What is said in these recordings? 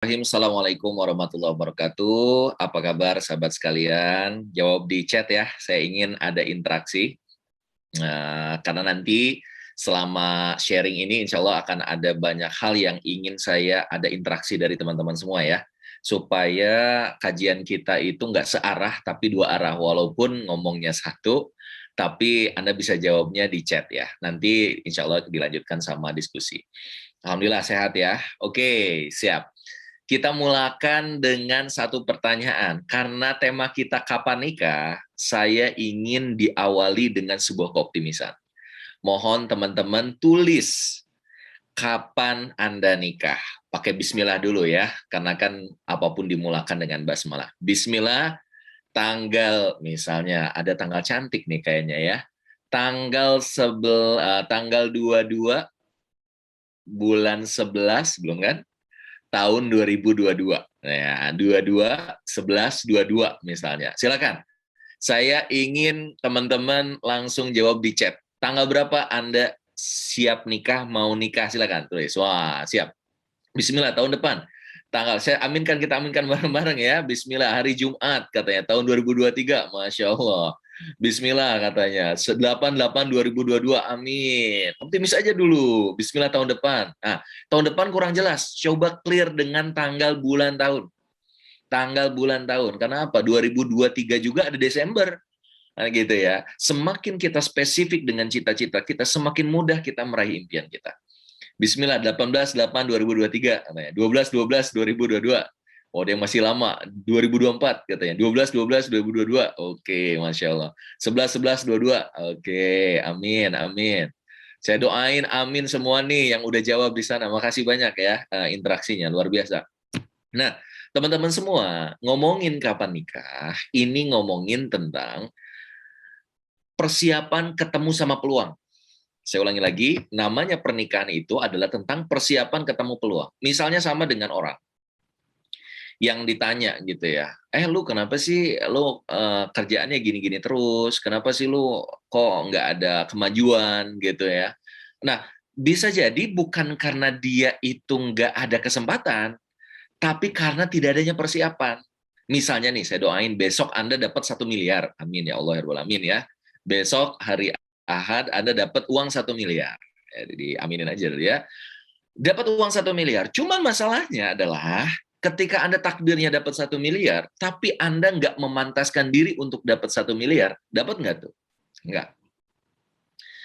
Assalamualaikum warahmatullahi wabarakatuh. Apa kabar sahabat sekalian? Jawab di chat ya, saya ingin ada interaksi. Karena nanti selama sharing ini insya Allah akan ada banyak hal yang ingin saya ada interaksi dari teman-teman semua ya. Supaya kajian kita itu nggak searah tapi dua arah. Walaupun ngomongnya satu, tapi Anda bisa jawabnya di chat ya. Nanti insya Allah dilanjutkan sama diskusi. Alhamdulillah sehat ya. Oke, siap. Kita mulakan dengan satu pertanyaan. Karena tema kita kapan nikah, saya ingin diawali dengan sebuah keoptimisan. Mohon teman-teman tulis kapan Anda nikah. Pakai bismillah dulu ya, karena kan apapun dimulakan dengan basmalah. Bismillah, tanggal, misalnya ada tanggal cantik nih kayaknya ya. Tanggal 22 bulan 11, belum kan? Tahun 2022. Ya, 22, 11, 22 misalnya. Silakan. Saya ingin teman-teman langsung jawab di chat. Tanggal berapa Anda siap nikah, mau nikah? Silakan tulis. Wah, siap. Bismillah, tahun depan. Tanggal, saya aminkan, kita aminkan bareng-bareng ya. Bismillah, hari Jumat katanya, tahun 2023. Masya Allah. Bismillah katanya, 8/8/2022, amin. Optimis aja dulu, bismillah tahun depan. Nah, tahun depan kurang jelas, coba clear dengan tanggal bulan tahun. Tanggal bulan tahun, karena apa? 2023 juga ada Desember. Nah, gitu ya. Semakin kita spesifik dengan cita-cita kita, semakin mudah kita meraih impian kita. Bismillah, 18/8/2023, katanya. 12/12/2022. Oh, dia masih lama, 2024 katanya. 12/12/2022. Oke, Masya Allah. 11/11/22. Oke, amin, amin. Saya doain amin semua nih yang udah jawab di sana. Makasih banyak ya interaksinya, luar biasa. Nah, teman-teman semua, ngomongin kapan nikah, ini ngomongin tentang persiapan ketemu sama peluang. Saya ulangi lagi, namanya pernikahan itu adalah tentang persiapan ketemu peluang. Misalnya sama dengan orang yang ditanya gitu ya, lu kenapa sih lu kerjaannya gini-gini terus, kenapa sih lu kok nggak ada kemajuan gitu ya. Nah, bisa jadi bukan karena dia itu nggak ada kesempatan, tapi karena tidak adanya persiapan. Misalnya nih, saya doain besok Anda dapat 1 miliar, amin ya Allah ya Rabbal Alamin ya. Besok hari Ahad Anda dapat uang 1 miliar. Ya, diaminin aja dulu ya. Dapat uang 1 miliar. Cuman masalahnya adalah ketika Anda takdirnya dapat 1 miliar, tapi Anda nggak memantaskan diri untuk dapat 1 miliar, dapat nggak tuh? Nggak.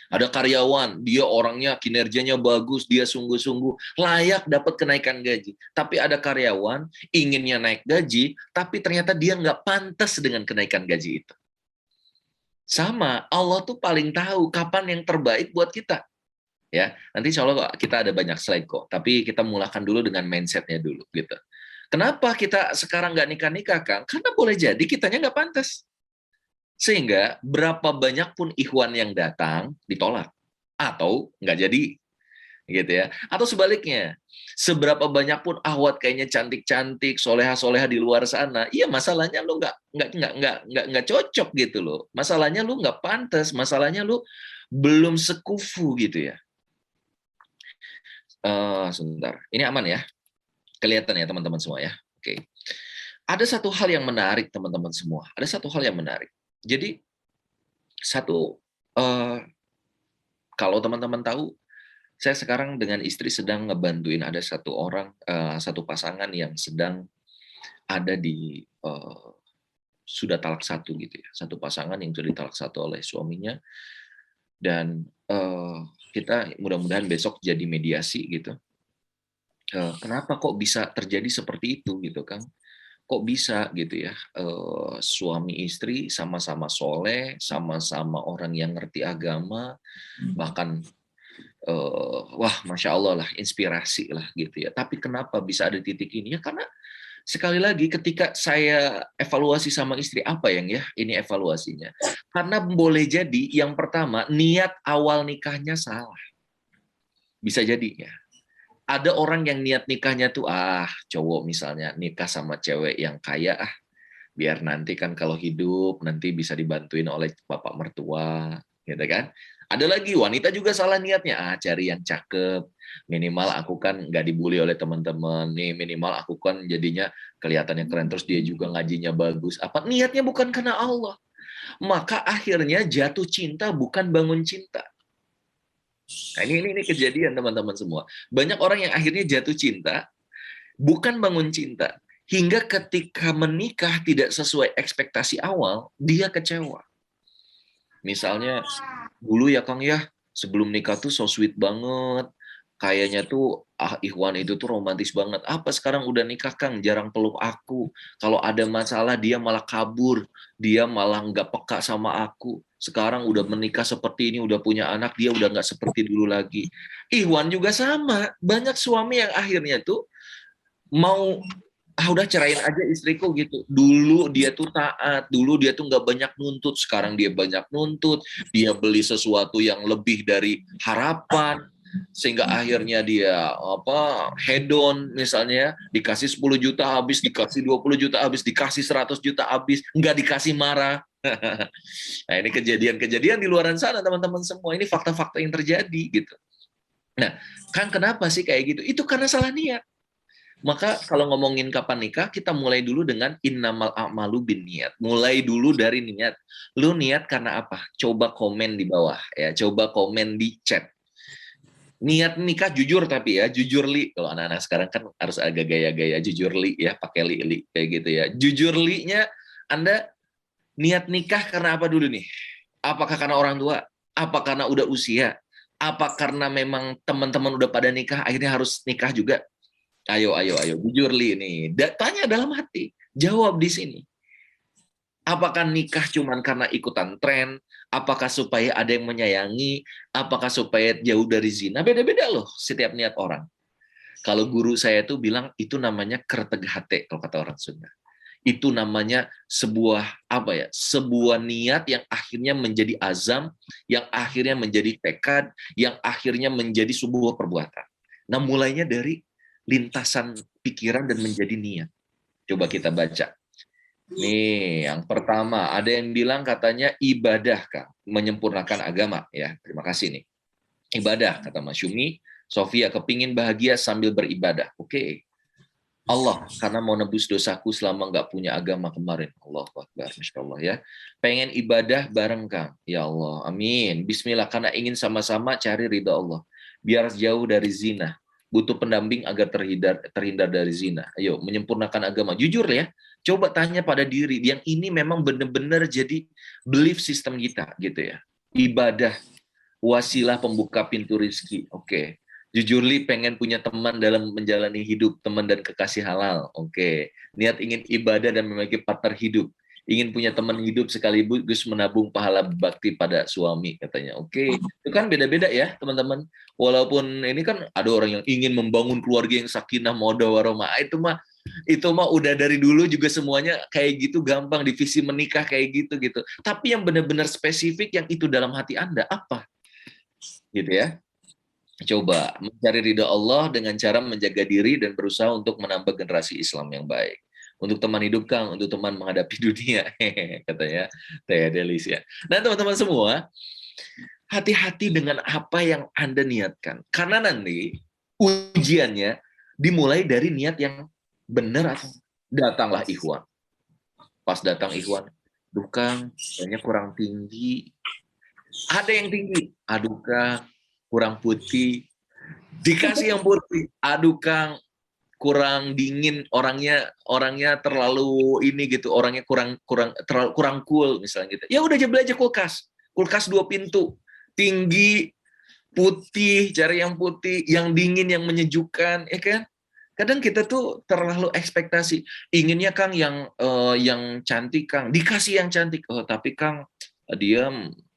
Ada karyawan, dia orangnya kinerjanya bagus, dia sungguh-sungguh layak dapat kenaikan gaji. Tapi ada karyawan inginnya naik gaji, tapi ternyata dia nggak pantas dengan kenaikan gaji itu. Sama, Allah tuh paling tahu kapan yang terbaik buat kita. Ya, nanti insya Allah kita ada banyak slide kok. Tapi kita mulakan dulu dengan mindsetnya dulu, gitu. Kenapa kita sekarang nggak nikah-nikah, Kang? Karena boleh jadi kitanya nggak pantas. Sehingga berapa banyak pun ikhwan yang datang ditolak atau nggak jadi, gitu ya. Atau sebaliknya, seberapa banyak pun ahwat kayaknya cantik-cantik, soleha-soleha di luar sana, iya masalahnya lu nggak cocok gitu loh. Masalahnya lu nggak pantas, masalahnya lu belum sekufu gitu ya. Sebentar, ini aman ya? Kelihatan ya teman-teman semua ya? Oke. Ada satu hal yang menarik teman-teman semua. Ada satu hal yang menarik. Jadi satu, kalau teman-teman tahu, saya sekarang dengan istri sedang ngebantuin ada satu orang, satu pasangan yang sedang ada di sudah talak satu gitu ya. Satu pasangan yang sudah ditalak satu oleh suaminya, dan kita mudah-mudahan besok jadi mediasi gitu. Kenapa kok bisa terjadi seperti itu gitu kan? Kok bisa gitu ya, suami istri sama-sama soleh, sama-sama orang yang ngerti agama, bahkan wah masya Allah lah, inspirasi lah gitu ya. Tapi kenapa bisa ada titik ini ya? Karena sekali lagi ketika saya evaluasi sama istri, apa yang ya ini evaluasinya? Karena boleh jadi yang pertama niat awal nikahnya salah, bisa jadi ya. Ada orang yang niat nikahnya tuh cowok misalnya nikah sama cewek yang kaya, biar nanti kan kalau hidup nanti bisa dibantuin oleh bapak mertua, gitu kan. Ada lagi wanita juga salah niatnya, cari yang cakep, minimal aku kan nggak dibully oleh teman-teman nih, minimal aku kan jadinya kelihatannya keren, terus dia juga ngajinya bagus. Apa niatnya bukan karena Allah? Maka akhirnya jatuh cinta bukan bangun cinta. Nah, ini kejadian teman-teman semua. Banyak orang yang akhirnya jatuh cinta bukan bangun cinta. Hingga ketika menikah tidak sesuai ekspektasi awal, dia kecewa. Misalnya, dulu ya Kang ya, sebelum nikah tuh so sweet banget. Kayaknya tuh, Ikhwan itu tuh romantis banget. Apa sekarang udah nikah Kang, jarang peluk aku. Kalau ada masalah dia malah kabur. Dia malah nggak peka sama aku. Sekarang udah menikah seperti ini, udah punya anak, dia udah nggak seperti dulu lagi. Ikhwan juga sama. Banyak suami yang akhirnya tuh mau udah cerain aja istriku gitu. Dulu dia tuh taat, dulu dia tuh nggak banyak nuntut, sekarang dia banyak nuntut, dia beli sesuatu yang lebih dari harapan, sehingga akhirnya dia hedon misalnya, dikasih 10 juta habis, dikasih 20 juta habis, dikasih 100 juta habis, nggak dikasih marah. Nah, ini kejadian-kejadian di luaran sana teman-teman semua, ini fakta-fakta yang terjadi gitu. Nah, kan kenapa sih kayak gitu? Itu karena salah niat. Maka kalau ngomongin kapan nikah, kita mulai dulu dengan innamal a'malu binniat. Mulai dulu dari niat. Lu niat karena apa? Coba komen di bawah ya, coba komen di chat. Niat nikah jujur tapi ya, jujur li. Kalau anak-anak sekarang kan harus agak gaya-gaya jujur li ya, pakai li kayak gitu ya. Jujur li-nya Anda niat nikah karena apa dulu nih? Apakah karena orang tua? Apa karena udah usia? Apa karena memang teman-teman udah pada nikah, akhirnya harus nikah juga? Ayo, jujur li nih. Tanya dalam hati, jawab di sini. Apakah nikah cuma karena ikutan tren? Apakah supaya ada yang menyayangi? Apakah supaya jauh dari zina? Beda-beda loh setiap niat orang. Kalau guru saya tuh bilang itu namanya kerteghate kalau kata orang Sunda. Itu namanya sebuah sebuah niat yang akhirnya menjadi azam, yang akhirnya menjadi tekad, yang akhirnya menjadi sebuah perbuatan. Nah, mulainya dari lintasan pikiran dan menjadi niat. Coba kita baca. Nih, yang pertama, ada yang bilang katanya ibadah, Kak, menyempurnakan agama. Ya, terima kasih nih. Ibadah, kata Mas Yumi. Sofia, kepingin bahagia sambil beribadah. Oke. Allah, karena mau nebus dosaku selama nggak punya agama kemarin. Allah Akbar, Masya Allah ya. Pengen ibadah bareng Kang. Ya Allah, amin. Bismillah, karena ingin sama-sama cari ridha Allah. Biar jauh dari zina. Butuh pendamping agar terhindar dari zina. Ayo, menyempurnakan agama. Jujur ya, coba tanya pada diri. Yang ini memang benar-benar jadi belief system kita gitu ya. Ibadah, wasilah pembuka pintu rizki. Oke. Jujur li pengen punya teman dalam menjalani hidup, teman dan kekasih halal. Oke. Niat ingin ibadah dan memiliki partner hidup. Ingin punya teman hidup sekaligus menabung pahala bakti pada suami katanya. Oke. Itu kan beda-beda ya, teman-teman. Walaupun ini kan ada orang yang ingin membangun keluarga yang sakinah mawaddah warahmah. Itu mah udah dari dulu juga semuanya kayak gitu, gampang, divisi menikah kayak gitu. Tapi yang benar-benar spesifik yang itu dalam hati Anda apa? Gitu ya. Coba mencari ridha Allah dengan cara menjaga diri dan berusaha untuk menambah generasi Islam yang baik. Untuk teman hidup Kang, untuk teman menghadapi dunia, katanya Teh Delis ya. Nah teman-teman semua, hati-hati dengan apa yang Anda niatkan. Karena nanti ujiannya dimulai dari niat yang benar atau datanglah ikhwan. Pas datang ikhwan, duh Kang, kayaknya kurang tinggi. Ada yang tinggi, aduh Kang, kurang putih. Dikasih yang putih, aduh Kang, kurang dingin, orangnya terlalu ini gitu, orangnya kurang cool misalnya gitu. Ya udah aja kulkas 2 pintu, tinggi, putih, cari yang putih, yang dingin, yang menyejukkan, ya kan? Kadang kita tuh terlalu ekspektasi, inginnya Kang yang cantik Kang, dikasih yang cantik, oh tapi Kang dia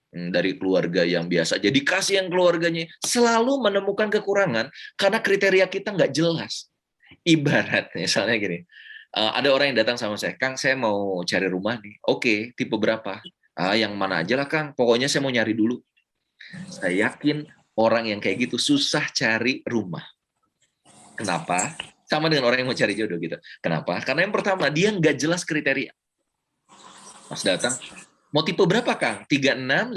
dari keluarga yang biasa, jadi kasih yang keluarganya, selalu menemukan kekurangan karena kriteria kita nggak jelas. Ibarat misalnya gini, ada orang yang datang sama saya, Kang saya mau cari rumah nih, oke tipe berapa? Yang mana aja lah Kang, pokoknya saya mau nyari dulu. Saya yakin orang yang kayak gitu susah cari rumah. Kenapa? Sama dengan orang yang mau cari jodoh gitu. Kenapa? Karena yang pertama, dia nggak jelas kriteria. Pas datang, mau tipe berapa Kang? 36, 50,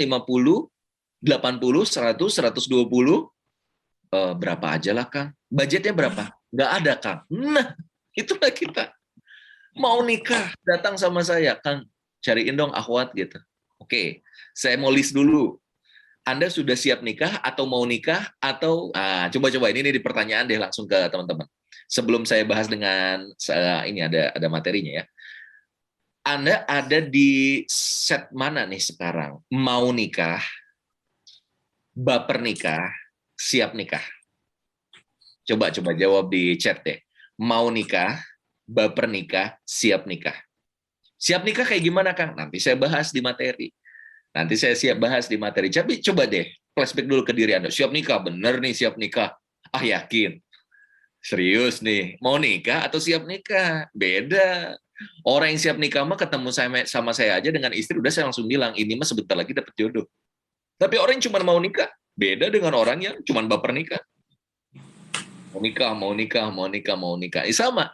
80, 100, 120, berapa aja lah Kang. Budgetnya berapa? Nggak ada Kang. Nah, itulah kita. Mau nikah, datang sama saya, Kang, cariin dong akhwat gitu. Oke, saya mau list dulu. Anda sudah siap nikah atau mau nikah atau coba-coba ini di pertanyaan deh langsung ke teman-teman. Sebelum saya bahas dengan ini ada materinya ya. Anda ada di set mana nih sekarang? Mau nikah, baper nikah, siap nikah? Coba jawab di chat deh. Mau nikah, baper nikah, siap nikah. Siap nikah kayak gimana, Kang? Nanti saya bahas di materi. Nanti saya siap bahas di materi. Tapi coba deh, flashback dulu ke diri Anda. Siap nikah, bener nih siap nikah. Ah, yakin? Serius nih, mau nikah atau siap nikah? Beda. Orang yang siap nikah mah ketemu sama saya aja dengan istri, udah saya langsung bilang, ini mah sebentar lagi dapat jodoh. Tapi orang yang cuma mau nikah, beda dengan orang yang cuma baper nikah. Mau nikah, mau nikah, mau nikah, mau nikah. Sama,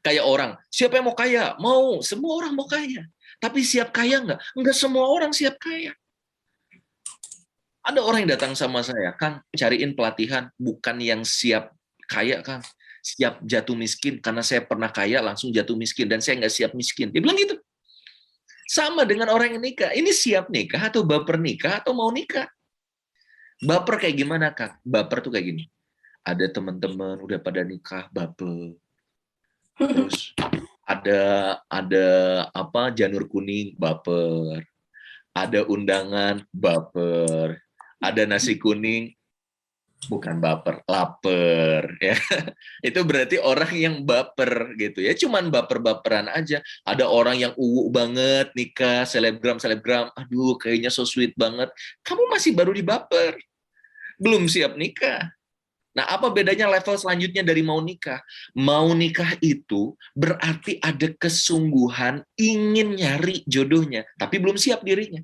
kayak orang, siapa yang mau kaya? Mau, semua orang mau kaya. Tapi siap kaya nggak? Nggak semua orang siap kaya. Ada orang yang datang sama saya, Kang, cariin pelatihan, bukan yang siap kaya, Kang. Siap jatuh miskin, karena saya pernah kaya, langsung jatuh miskin, dan saya nggak siap miskin. Dia bilang gitu. Sama dengan orang yang nikah. Ini siap nikah, atau baper nikah, atau mau nikah? Baper kayak gimana, Kang? Baper tuh kayak gini. Ada teman-teman udah pada nikah, baper. Terus ada apa janur kuning, baper. Ada undangan, baper. Ada nasi kuning, bukan baper, lapar ya. Itu berarti orang yang baper gitu ya. Cuman baper-baperan aja. Ada orang yang banget nikah, selebgram, aduh kayaknya so sweet banget. Kamu masih baru di baper, belum siap nikah. Nah, apa bedanya level selanjutnya dari mau nikah? Mau nikah itu berarti ada kesungguhan ingin nyari jodohnya, tapi belum siap dirinya.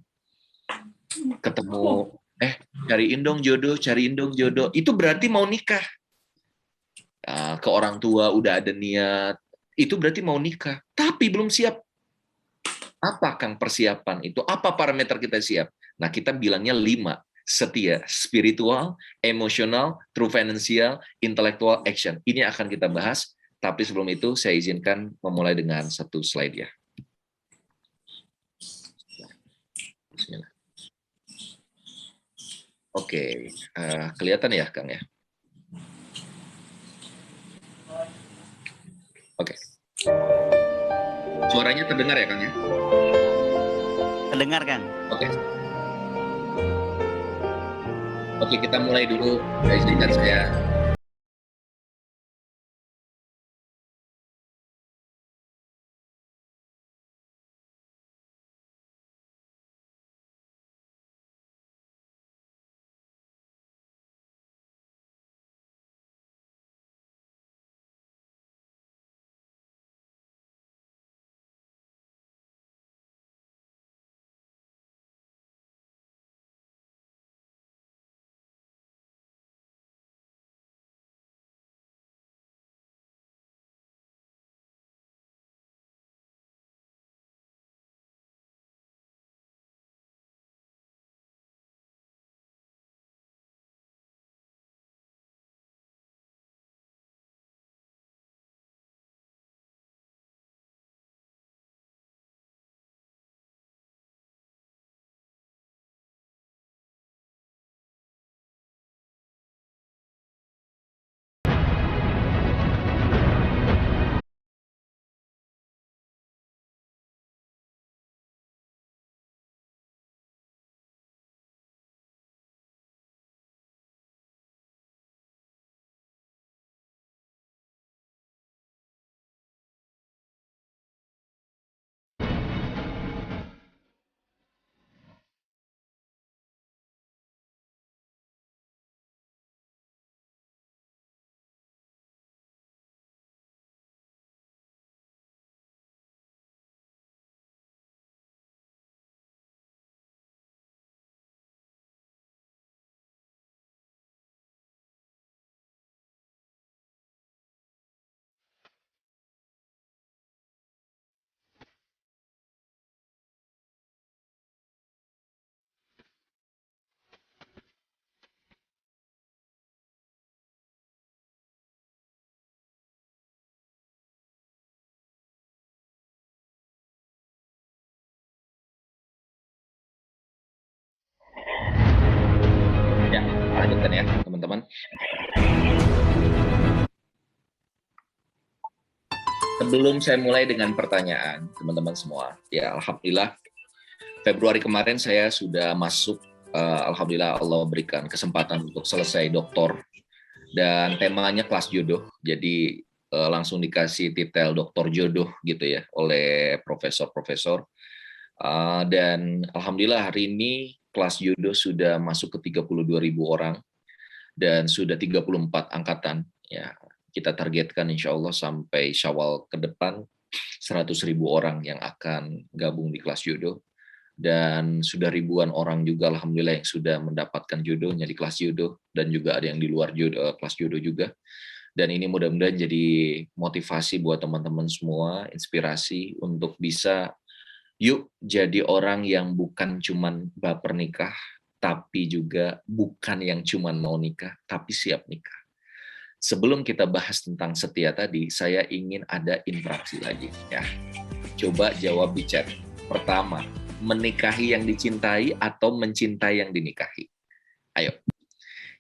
Ketemu, cariin dong jodoh, cariin dong jodoh. Itu berarti mau nikah. Ke orang tua udah ada niat, itu berarti mau nikah. Tapi belum siap. Apa Kang persiapan itu? Apa parameter kita siap? Nah, kita bilangnya 5. Setia, spiritual, emosional, true financial, intellectual, action. Ini akan kita bahas, tapi sebelum itu saya izinkan memulai dengan satu slide ya. Bismillah. Oke, kelihatan ya Kang ya? Oke. Suaranya terdengar ya Kang ya? Terdengar Kang. Oke. Oke, kita mulai dulu. Izinkan saya lanjutkan ya, teman-teman. Sebelum saya mulai dengan pertanyaan, teman-teman semua, ya alhamdulillah Februari kemarin saya sudah masuk, alhamdulillah Allah berikan kesempatan untuk selesai doktor dan temanya kelas jodoh. Jadi langsung dikasih titel doktor jodoh gitu ya oleh profesor-profesor. Dan alhamdulillah hari ini kelas jodoh sudah masuk ke 32.000 orang dan sudah 34 angkatan ya. Kita targetkan insya Allah sampai Syawal ke depan 100.000 orang yang akan gabung di kelas jodoh, dan sudah ribuan orang juga alhamdulillah yang sudah mendapatkan jodohnya di kelas jodoh, dan juga ada yang di luar jodoh, kelas jodoh juga. Dan ini mudah-mudahan jadi motivasi buat teman-teman semua, inspirasi untuk bisa yuk jadi orang yang bukan cuman baper nikah, tapi juga bukan yang cuman mau nikah, tapi siap nikah. Sebelum kita bahas tentang setia tadi, saya ingin ada interaksi lagi ya. Coba jawab di chat. Pertama, menikahi yang dicintai atau mencintai yang dinikahi? Ayo,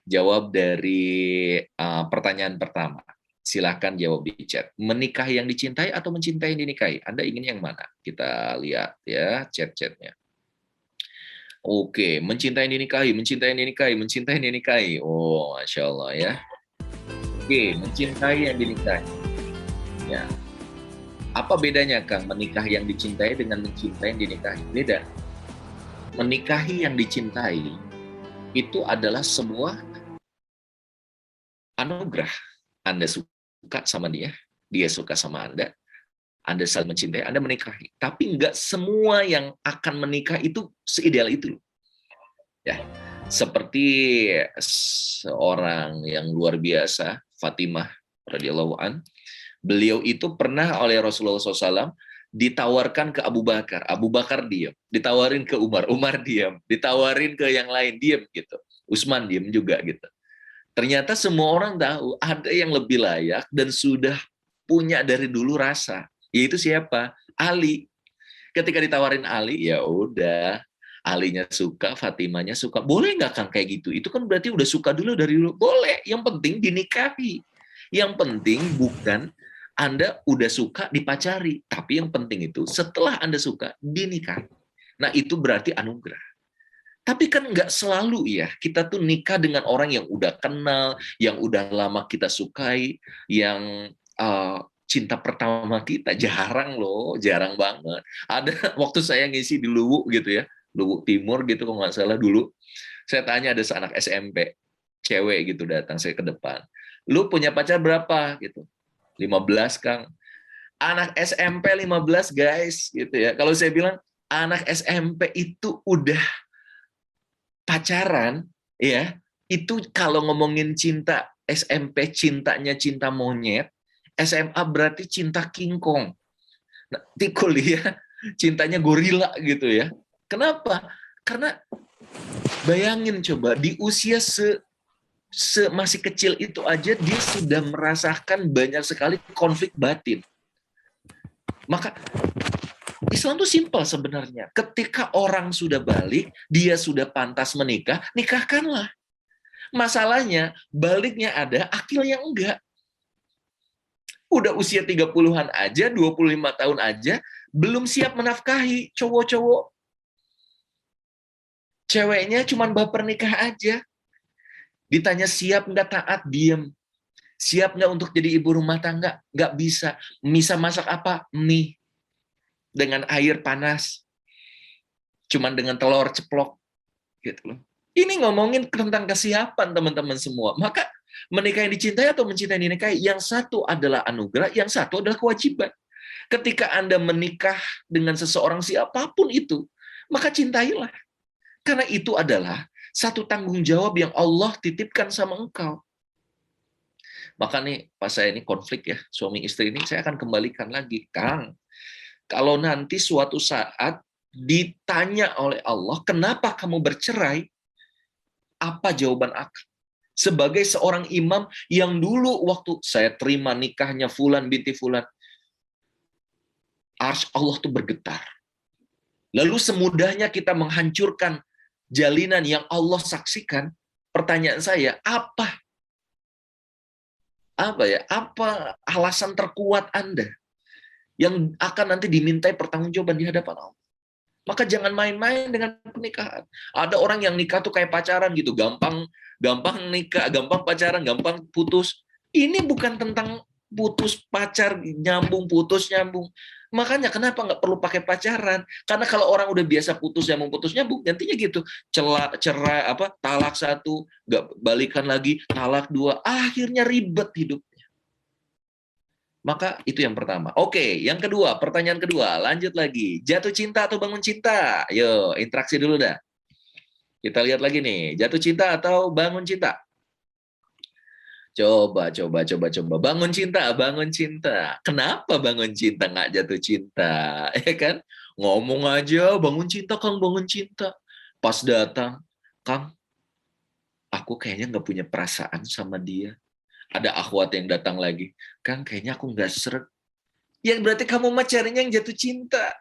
jawab dari pertanyaan pertama. Silahkan jawab di chat. Menikahi yang dicintai atau mencintai yang dinikahi? Anda ingin yang mana? Kita lihat ya chat-chatnya. Oke, mencintai yang dinikahi, mencintai yang dinikahi, mencintai yang dinikahi. Oh, Masya Allah ya. Oke, mencintai yang dinikahi. Ya. Apa bedanya, Kang, menikah yang dicintai dengan mencintai yang dinikahi? Beda. Menikahi yang dicintai itu adalah sebuah anugerah. Anda suka sama dia, dia suka sama Anda saling mencintai, Anda menikahi. Tapi nggak semua yang akan menikah itu seideal itu. Ya. Seperti seorang yang luar biasa, Fatimah radhiyallahu an, beliau itu pernah oleh Rasulullah SAW ditawarkan ke Abu Bakar, Abu Bakar diam, ditawarin ke Umar, Umar diam, ditawarin ke yang lain diam gitu, Utsman diam juga gitu. Ternyata semua orang tahu ada yang lebih layak dan sudah punya dari dulu rasa, yaitu siapa? Ali. Ketika ditawarin Ali, ya udah, Alinya suka, Fatimahnya suka. Boleh nggak, Kang, kayak gitu? Itu kan berarti udah suka dulu dari dulu. Boleh, yang penting dinikahi. Yang penting bukan Anda udah suka dipacari, tapi yang penting itu setelah Anda suka dinikahi. Nah, itu berarti anugerah. Tapi kan nggak selalu ya, kita tuh nikah dengan orang yang udah kenal, yang udah lama kita sukai, yang cinta pertama kita. Jarang loh, jarang banget. Ada waktu saya ngisi di Luwu gitu ya, Luwu Timur gitu kalau nggak salah dulu. Saya tanya ada seanak SMP, cewek gitu datang saya ke depan. Lu punya pacar berapa gitu? 15, Kang. Anak SMP 15, guys, gitu ya. Kalau saya bilang anak SMP itu udah pacaran, ya, itu kalau ngomongin cinta SMP cintanya cinta monyet, SMA berarti cinta kingkong. Nah, di kuliah cintanya gorila gitu ya. Kenapa? Karena bayangin coba di usia masih kecil itu aja dia sudah merasakan banyak sekali konflik batin. Maka Islam itu simpel sebenarnya. Ketika orang sudah balik, dia sudah pantas menikah, nikahkanlah. Masalahnya, baliknya ada, akilnya enggak. Udah usia 30-an aja, 25 tahun aja, belum siap menafkahi cowok-cowok. Ceweknya cuma baper nikah aja. Ditanya siap nggak taat, diem. Siap nggak untuk jadi ibu rumah tangga? Nggak bisa. Bisa masak apa? Mie. Dengan air panas. Cuman dengan telur ceplok. Gitu loh. Ini ngomongin tentang kesiapan teman-teman semua. Maka menikah yang dicintai atau mencintai yang dinikahi, yang satu adalah anugerah, yang satu adalah kewajiban. Ketika Anda menikah dengan seseorang siapapun itu, maka cintailah. Karena itu adalah satu tanggung jawab yang Allah titipkan sama engkau. Maka nih, pas saya ini konflik ya, suami istri ini, saya akan kembalikan lagi. Kang, kalau nanti suatu saat ditanya oleh Allah, kenapa kamu bercerai? Apa jawaban akang? Sebagai seorang imam yang dulu waktu saya terima nikahnya Fulan binti Fulan, arsy Allah tuh bergetar. Lalu semudahnya kita menghancurkan jalinan yang Allah saksikan, pertanyaan saya, apa alasan terkuat Anda yang akan nanti dimintai pertanggungjawaban di hadapan Allah? Maka jangan main-main dengan pernikahan. Ada orang yang nikah tuh kayak pacaran gitu, gampang nikah, gampang pacaran, gampang putus. Ini bukan tentang putus pacar nyambung putus nyambung. Makanya kenapa nggak perlu pakai pacaran? Karena kalau orang udah biasa putus nyambung, nantinya gitu, cerai talak satu, nggak balikan lagi, talak dua, akhirnya ribet hidup. Maka itu yang pertama. Oke, yang kedua, pertanyaan kedua, lanjut lagi. Jatuh cinta atau bangun cinta? Ayo, interaksi dulu dah. Kita lihat lagi nih, jatuh cinta atau bangun cinta? Coba. Bangun cinta. Kenapa bangun cinta nggak jatuh cinta? Ya kan? Ngomong aja, bangun cinta, Kang, bangun cinta. Pas datang, Kang, aku kayaknya nggak punya perasaan sama dia. Ada akhwat yang datang lagi, Kang, kayaknya aku nggak seret. Ya berarti kamu mah carinya yang jatuh cinta.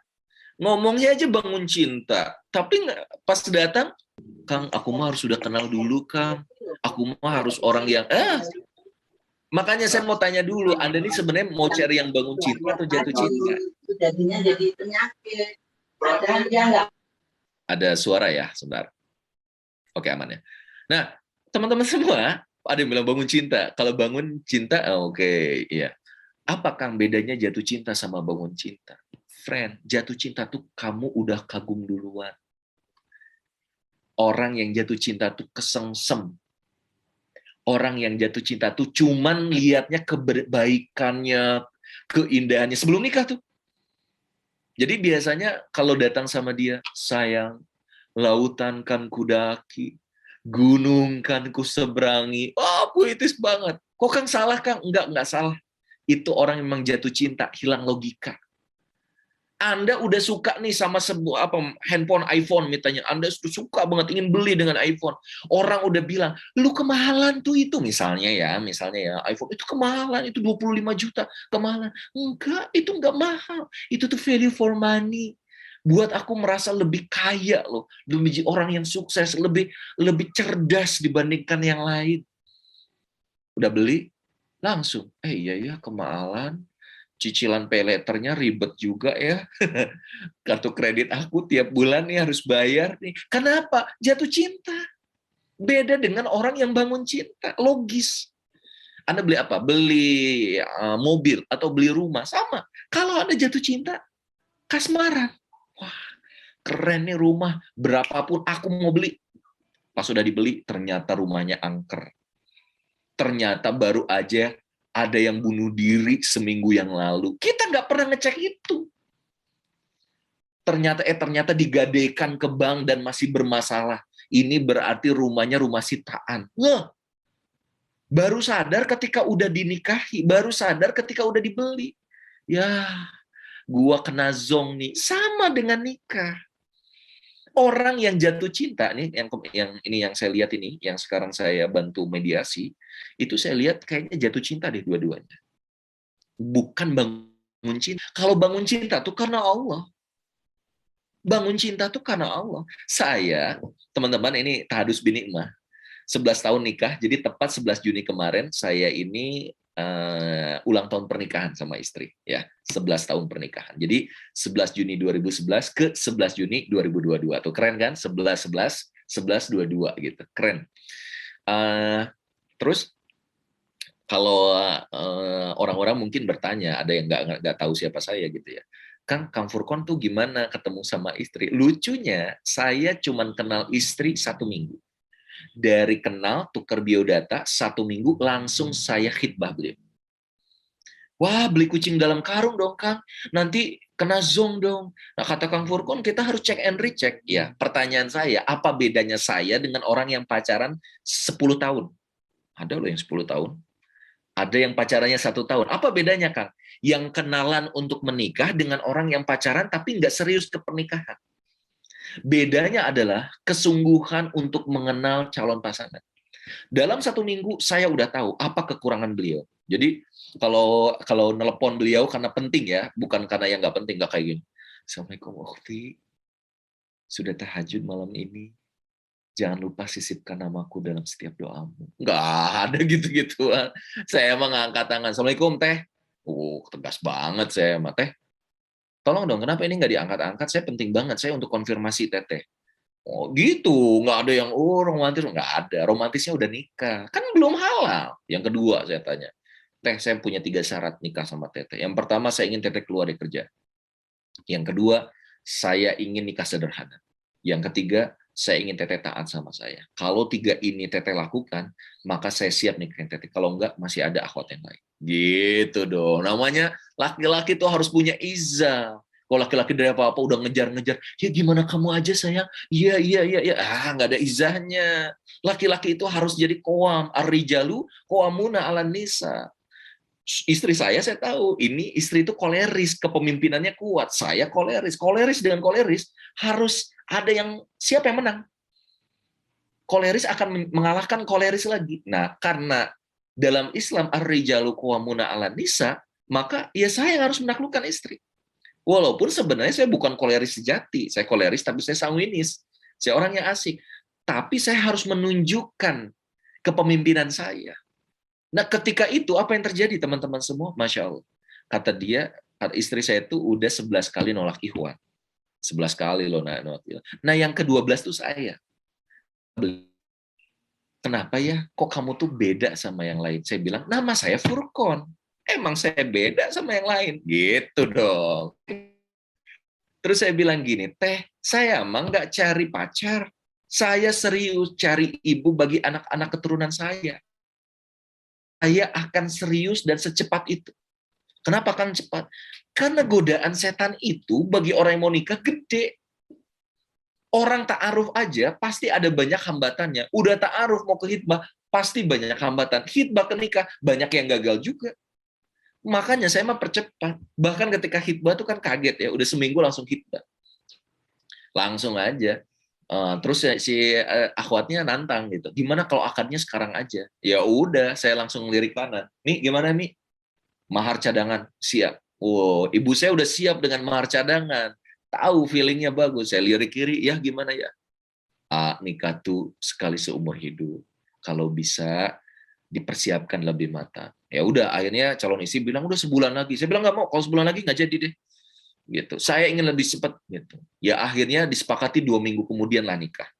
Ngomongnya aja bangun cinta, tapi pas datang, Kang, aku mah harus sudah kenal dulu, Kang. Aku mah harus orang yang makanya saya mau tanya dulu, Anda ini sebenarnya mau cari yang bangun cinta atau jatuh cinta? Jadinya jadi penyakit. Padahal dia nggak. Ada suara ya, sebentar. Oke, aman ya. Nah, teman-teman semua, ada yang bilang bangun cinta. Kalau bangun cinta, oke, iya. Apa, Kang, bedanya jatuh cinta sama bangun cinta? Friend, jatuh cinta tuh kamu udah kagum duluan. Orang yang jatuh cinta tuh kesengsem. Orang yang jatuh cinta tuh cuman lihatnya kebaikannya, keindahannya sebelum nikah tuh. Jadi biasanya kalau datang sama dia, sayang, lautan kan kudaki, gunung kan kuseberangi. Oh, puitis banget. Kok Kang salah, Kang? Enggak salah. Itu orang yang memang jatuh cinta, hilang logika. Anda udah suka nih sama sebuah handphone iPhone misalnya, Anda suka banget ingin beli dengan iPhone. Orang udah bilang, "Lu kemahalan tuh itu," misalnya ya, iPhone itu kemahalan, itu 25 juta, kemahalan. Enggak, itu enggak mahal. Itu tuh value for money. Buat aku merasa lebih kaya loh, lebih orang yang sukses, lebih cerdas dibandingkan yang lain. Udah beli, langsung, iya ya kemahalan. Cicilan payletternya ribet juga ya. Kartu kredit aku tiap bulan nih harus bayar nih. Kenapa? Jatuh cinta. Beda dengan orang yang bangun cinta. Logis. Anda beli apa? Beli mobil atau beli rumah. Sama. Kalau Anda jatuh cinta, kasmaran. Wah, keren nih rumah. Berapapun aku mau beli. Pas sudah dibeli, ternyata rumahnya angker. Ternyata baru aja ada yang bunuh diri seminggu yang lalu. Kita nggak pernah ngecek itu. Ternyata digadaikan ke bank dan masih bermasalah. Ini berarti rumahnya rumah sitaan. Wah, baru sadar ketika udah dinikahi, baru sadar ketika udah dibeli. Ya, gua kena zong nih. Sama dengan nikah. Orang yang jatuh cinta nih, yang saya lihat ini, yang sekarang saya bantu mediasi, itu saya lihat kayaknya jatuh cinta deh dua-duanya. Bukan bangun cinta. Kalau bangun cinta tuh karena Allah. Bangun cinta tuh karena Allah. Saya, teman-teman, ini tahadus binikmah. 11 tahun nikah, jadi tepat 11 Juni kemarin, saya ini ulang tahun pernikahan sama istri. Ya, 11 tahun pernikahan. Jadi 11 Juni 2011 ke 11 Juni 2022. Tuh keren kan? 11, 22 gitu. Keren. Terus, kalau orang-orang mungkin bertanya, ada yang nggak tahu siapa saya gitu ya. Kang Furkon tuh gimana ketemu sama istri? Lucunya, saya cuman kenal istri 1 minggu. Dari kenal, tukar biodata, 1 minggu, langsung saya khitbah beliau. Wah, beli kucing dalam karung dong, Kang. Nanti kena zong dong. Nah, kata Kang Furkon, kita harus check and recheck. Ya, pertanyaan saya, apa bedanya saya dengan orang yang pacaran 10 tahun? Ada loh yang 10 tahun. Ada yang pacarannya 1 tahun. Apa bedanya, Kang? Yang kenalan untuk menikah dengan orang yang pacaran tapi nggak serius ke pernikahan. Bedanya adalah kesungguhan untuk mengenal calon pasangan. Dalam 1 minggu, saya udah tahu apa kekurangan beliau. Jadi, kalau nelpon beliau karena penting ya, bukan karena yang nggak penting, nggak kayak gini. Assalamualaikum, Ukhti. Sudah tahajud malam ini. jangan lupa sisipkan namaku dalam setiap doamu. Nggak ada gitu-gituan. Saya emang ngangkat tangan. Assalamualaikum, Teh. Tegas banget saya sama Teh. Tolong dong, kenapa ini nggak diangkat-angkat? Saya penting banget, saya untuk konfirmasi Teteh. Oh gitu, nggak ada yang romantis, nggak ada. Romantisnya udah nikah, kan belum halal. Yang kedua saya tanya, Teh, saya punya 3 syarat nikah sama Teteh. Yang pertama, saya ingin Teteh keluar dari kerja. Yang kedua, saya ingin nikah sederhana. Yang ketiga, saya ingin Teteh taat sama saya. Kalau 3 ini Teteh lakukan, maka saya siap nikahin Teteh. Kalau enggak, masih ada akhwat yang lain. Gitu dong. Namanya laki-laki tuh harus punya izzah. Kalau laki-laki dari apa-apa udah ngejar-ngejar, ya gimana kamu aja sayang? Iya, iya, iya, iya. Nggak ada izzahnya. Laki-laki itu harus jadi qawwam. Ar-rijalu qawwamuna 'alan nisa. Istri saya tahu, ini istri itu koleris, kepemimpinannya kuat. Saya koleris. Koleris dengan koleris harus ada yang, siapa yang menang? Koleris akan mengalahkan koleris lagi. Nah, karena dalam Islam ar-rijalu qawwamuna 'alan nisa, maka ya saya yang harus menaklukkan istri. Walaupun sebenarnya saya bukan koleris sejati, saya koleris tapi saya sanguinis. Saya orang yang asik. Tapi saya harus menunjukkan kepemimpinan saya. Nah, ketika itu apa yang terjadi teman-teman semua? Masya Allah. Kata dia, istri saya itu udah 11 kali nolak ikhwan. 11 kali loh nolak ikhwan. Nah, yang ke-12 tuh saya. Kenapa ya? Kok kamu tuh beda sama yang lain? Saya bilang, nama saya Furqon. Emang saya beda sama yang lain? Gitu dong. Terus saya bilang gini, Teh, saya emang nggak cari pacar. Saya serius cari ibu bagi anak-anak keturunan saya. Saya akan serius dan secepat itu. Kenapa kan cepat? Karena godaan setan itu bagi orang yang mau nikah gede. Orang ta'aruf aja pasti ada banyak hambatannya. Udah ta'aruf mau ke hitbah, pasti banyak hambatan. Hitbah ke nikah, banyak yang gagal juga. Makanya saya mah percepat. Bahkan ketika hitbah tuh kan kaget ya, udah seminggu langsung hitbah. Langsung aja. Terus si akhwatnya nantang gitu. Gimana kalau akadnya sekarang aja? Ya udah, saya langsung lirik kanan. Nih gimana nih? Mahar cadangan siap. Wow, ibu saya udah siap dengan mahar cadangan. Tahu feelingnya bagus. Saya lirik kiri, ya gimana ya? Nikah tuh sekali seumur hidup. Kalau bisa dipersiapkan lebih matang. Ya udah, akhirnya calon istri bilang udah sebulan lagi. Saya bilang nggak mau, kalau sebulan lagi nggak jadi deh. Gitu. Saya ingin lebih cepat gitu. Ya akhirnya disepakati 2 minggu kemudian lah nikah.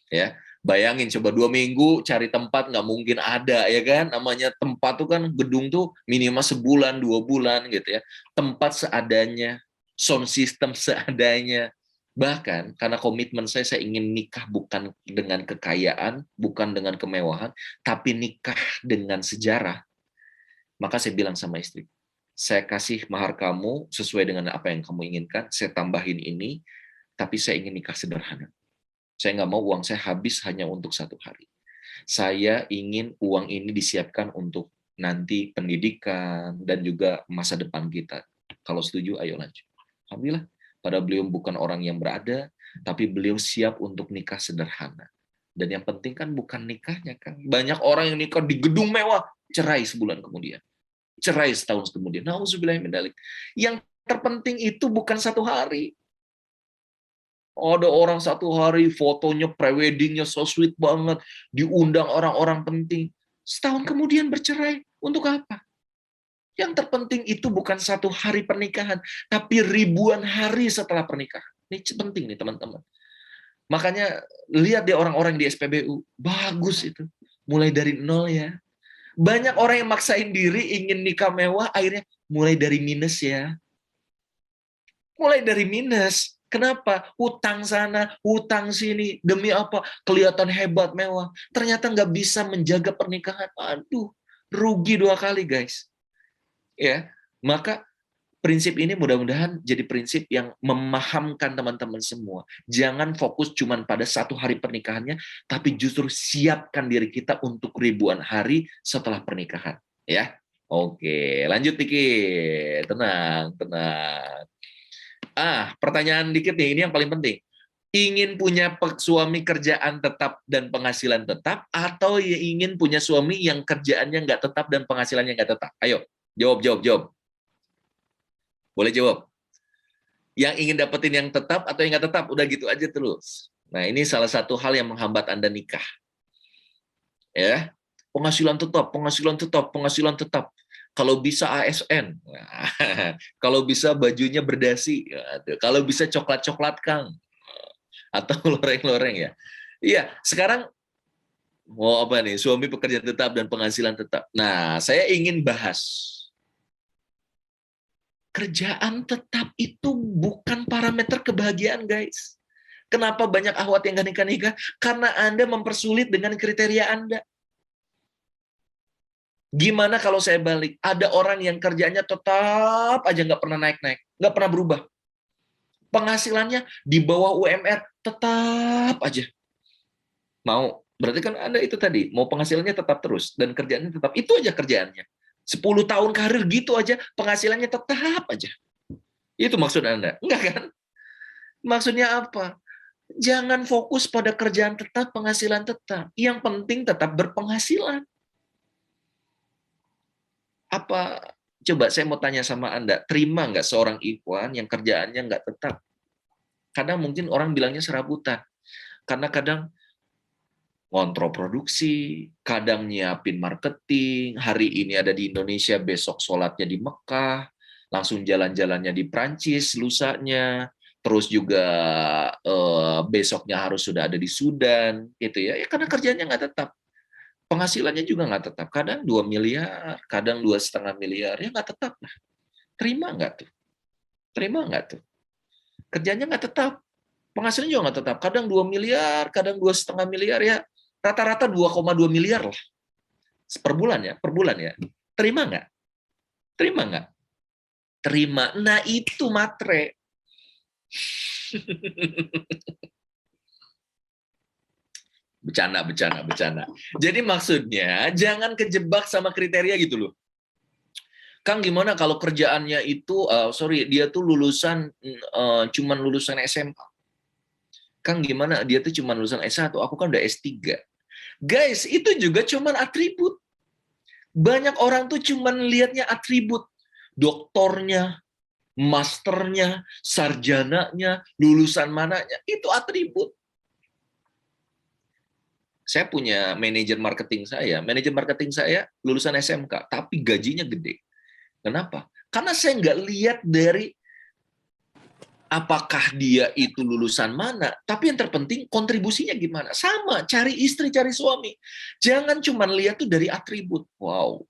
Ya, bayangin coba 2 minggu cari tempat nggak mungkin ada ya kan. Namanya tempat tuh kan gedung tuh minimal sebulan 2 bulan gitu ya. Tempat seadanya, sound system seadanya. Bahkan karena komitmen saya ingin nikah bukan dengan kekayaan, bukan dengan kemewahan, tapi nikah dengan sejarah. Maka saya bilang sama istri, saya kasih mahar kamu sesuai dengan apa yang kamu inginkan, saya tambahin ini, tapi saya ingin nikah sederhana. Saya nggak mau uang saya habis hanya untuk 1 hari. Saya ingin uang ini disiapkan untuk nanti pendidikan dan juga masa depan kita. Kalau setuju, ayo lanjut. Alhamdulillah, pada beliau bukan orang yang berada, tapi beliau siap untuk nikah sederhana. Dan yang penting kan bukan nikahnya, kan. Banyak orang yang nikah di gedung mewah, cerai sebulan kemudian. Cerai setahun kemudian. Nauzubillah min dzalik. Yang terpenting itu bukan 1 hari. Ada orang 1 hari fotonya preweddingnya so sweet banget, diundang orang-orang penting. Setahun kemudian bercerai. Untuk apa? Yang terpenting itu bukan 1 hari pernikahan, tapi ribuan hari setelah pernikahan. Ini penting nih teman-teman. Makanya lihat deh orang-orang di SPBU, bagus itu. Mulai dari nol ya. Banyak orang yang maksain diri ingin nikah mewah, akhirnya mulai dari minus ya. Mulai dari minus. Kenapa? Hutang sana, hutang sini. Demi apa? Kelihatan hebat, mewah. Ternyata nggak bisa menjaga pernikahan. Aduh, rugi 2 kali, guys. Ya, maka prinsip ini mudah-mudahan jadi prinsip yang memahamkan teman-teman semua. Jangan fokus cuma pada 1 hari pernikahannya, tapi justru siapkan diri kita untuk ribuan hari setelah pernikahan. Ya, oke, lanjut dikit. Tenang, tenang. Pertanyaan dikit nih, ini yang paling penting. Ingin punya suami kerjaan tetap dan penghasilan tetap, atau ingin punya suami yang kerjaannya nggak tetap dan penghasilannya nggak tetap? Ayo, jawab. Boleh jawab. Yang ingin dapetin yang tetap atau yang nggak tetap? Udah gitu aja terus. Nah, ini salah satu hal yang menghambat Anda nikah. Ya, penghasilan tetap, penghasilan tetap, penghasilan tetap. Kalau bisa ASN, nah, kalau bisa bajunya berdasi, kalau bisa coklat-coklat Kang, atau loreng-loreng ya. Iya, sekarang mau apa nih? Suami pekerja tetap dan penghasilan tetap. Nah, saya ingin bahas kerjaan tetap itu bukan parameter kebahagiaan, guys. Kenapa banyak akhwat yang gak nikah-nikah? Karena Anda mempersulit dengan kriteria Anda. Gimana kalau saya balik? Ada orang yang kerjanya tetap aja nggak pernah naik-naik, nggak pernah berubah. Penghasilannya di bawah UMR, tetap aja. Mau, berarti kan Anda itu tadi, mau penghasilannya tetap terus, dan kerjaannya tetap, itu aja kerjaannya. 10 tahun karir gitu aja, penghasilannya tetap aja. Itu maksud Anda? Enggak kan? Maksudnya apa? Jangan fokus pada kerjaan tetap, penghasilan tetap. Yang penting tetap berpenghasilan. Apa, coba saya mau tanya sama Anda, terima nggak seorang ikhwan yang kerjaannya nggak tetap? Kadang mungkin orang bilangnya serabutan, karena kadang ngontrol produksi, kadang nyiapin marketing, hari ini ada di Indonesia, besok sholatnya di Mekah, langsung jalan-jalannya di Prancis, lusanya, terus juga besoknya harus sudah ada di Sudan, gitu ya. Karena kerjanya nggak tetap. Penghasilannya juga nggak tetap, kadang 2 miliar, kadang 2,5 miliar, ya nggak tetap. Terima nggak tuh? Terima nggak tuh? Kerjanya nggak tetap, penghasilannya juga nggak tetap, kadang 2 miliar, kadang 2,5 miliar, ya rata-rata 2,2 miliar lah per bulan ya. Terima nggak? Terima nggak? Terima. Nah itu matre. Bercanda. Jadi maksudnya jangan kejebak sama kriteria gitu loh. Kang, gimana kalau kerjaannya itu, dia tuh lulusan, cuman lulusan SMA. Kang, gimana dia tuh cuman lulusan S1, aku kan udah S3. Guys, itu juga cuman atribut. Banyak orang tuh cuman lihatnya atribut. Doktornya, masternya, sarjananya, lulusan mananya, itu atribut. Saya punya manajer marketing saya lulusan SMK, tapi gajinya gede. Kenapa? Karena saya nggak lihat dari apakah dia itu lulusan mana, tapi yang terpenting kontribusinya gimana. Sama, cari istri, cari suami. Jangan cuma lihat tuh dari atribut. Wow,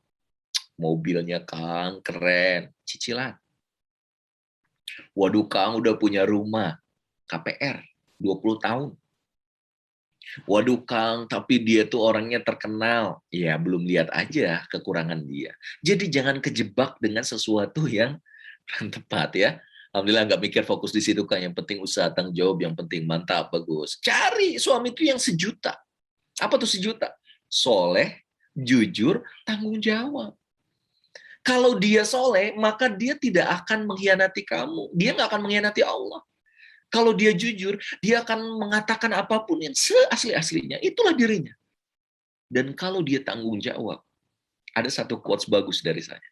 mobilnya Kang, keren. Cicilan. Waduh, Kang udah punya rumah. KPR, 20 tahun. Waduh Kang, tapi dia tuh orangnya terkenal. Ya, belum lihat aja kekurangan dia. Jadi jangan kejebak dengan sesuatu yang tepat ya. Alhamdulillah nggak mikir fokus di situ Kang. Yang penting usaha, tanggung jawab, yang penting mantap, bagus. Cari suami itu yang sejuta. Apa tuh sejuta? Soleh, jujur, tanggung jawab. Kalau dia soleh, maka dia tidak akan mengkhianati kamu. Dia nggak akan mengkhianati Allah. Kalau dia jujur, dia akan mengatakan apapun yang seasli-aslinya. Itulah dirinya. Dan kalau dia tanggung jawab, ada satu quotes bagus dari saya.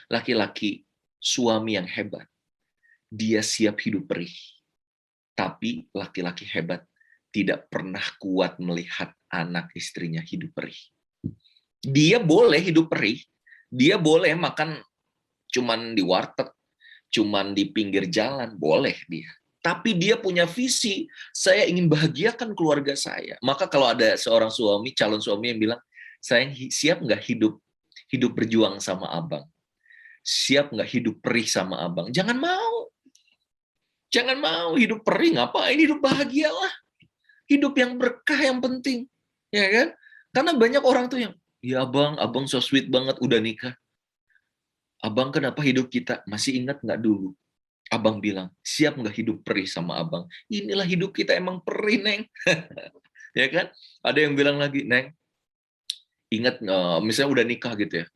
Laki-laki, suami yang hebat, dia siap hidup perih. Tapi laki-laki hebat tidak pernah kuat melihat anak istrinya hidup perih. Dia boleh hidup perih, dia boleh makan cuman di warteg, cuman di pinggir jalan, boleh dia. Tapi dia punya visi, saya ingin bahagiakan keluarga saya. Maka kalau ada seorang suami, calon suami yang bilang, saya siap nggak hidup berjuang sama abang? Siap nggak hidup perih sama abang? Jangan mau. Jangan mau hidup perih, ngapain? Hidup bahagialah. Hidup yang berkah yang penting. Ya kan? Karena banyak orang tuh yang, ya abang so sweet banget, udah nikah. Abang kenapa hidup kita? Masih ingat nggak dulu? Abang bilang, siap nggak hidup perih sama abang? Inilah hidup kita emang perih, Neng. Ya kan? Ada yang bilang lagi, Neng, ingat misalnya udah nikah gitu ya.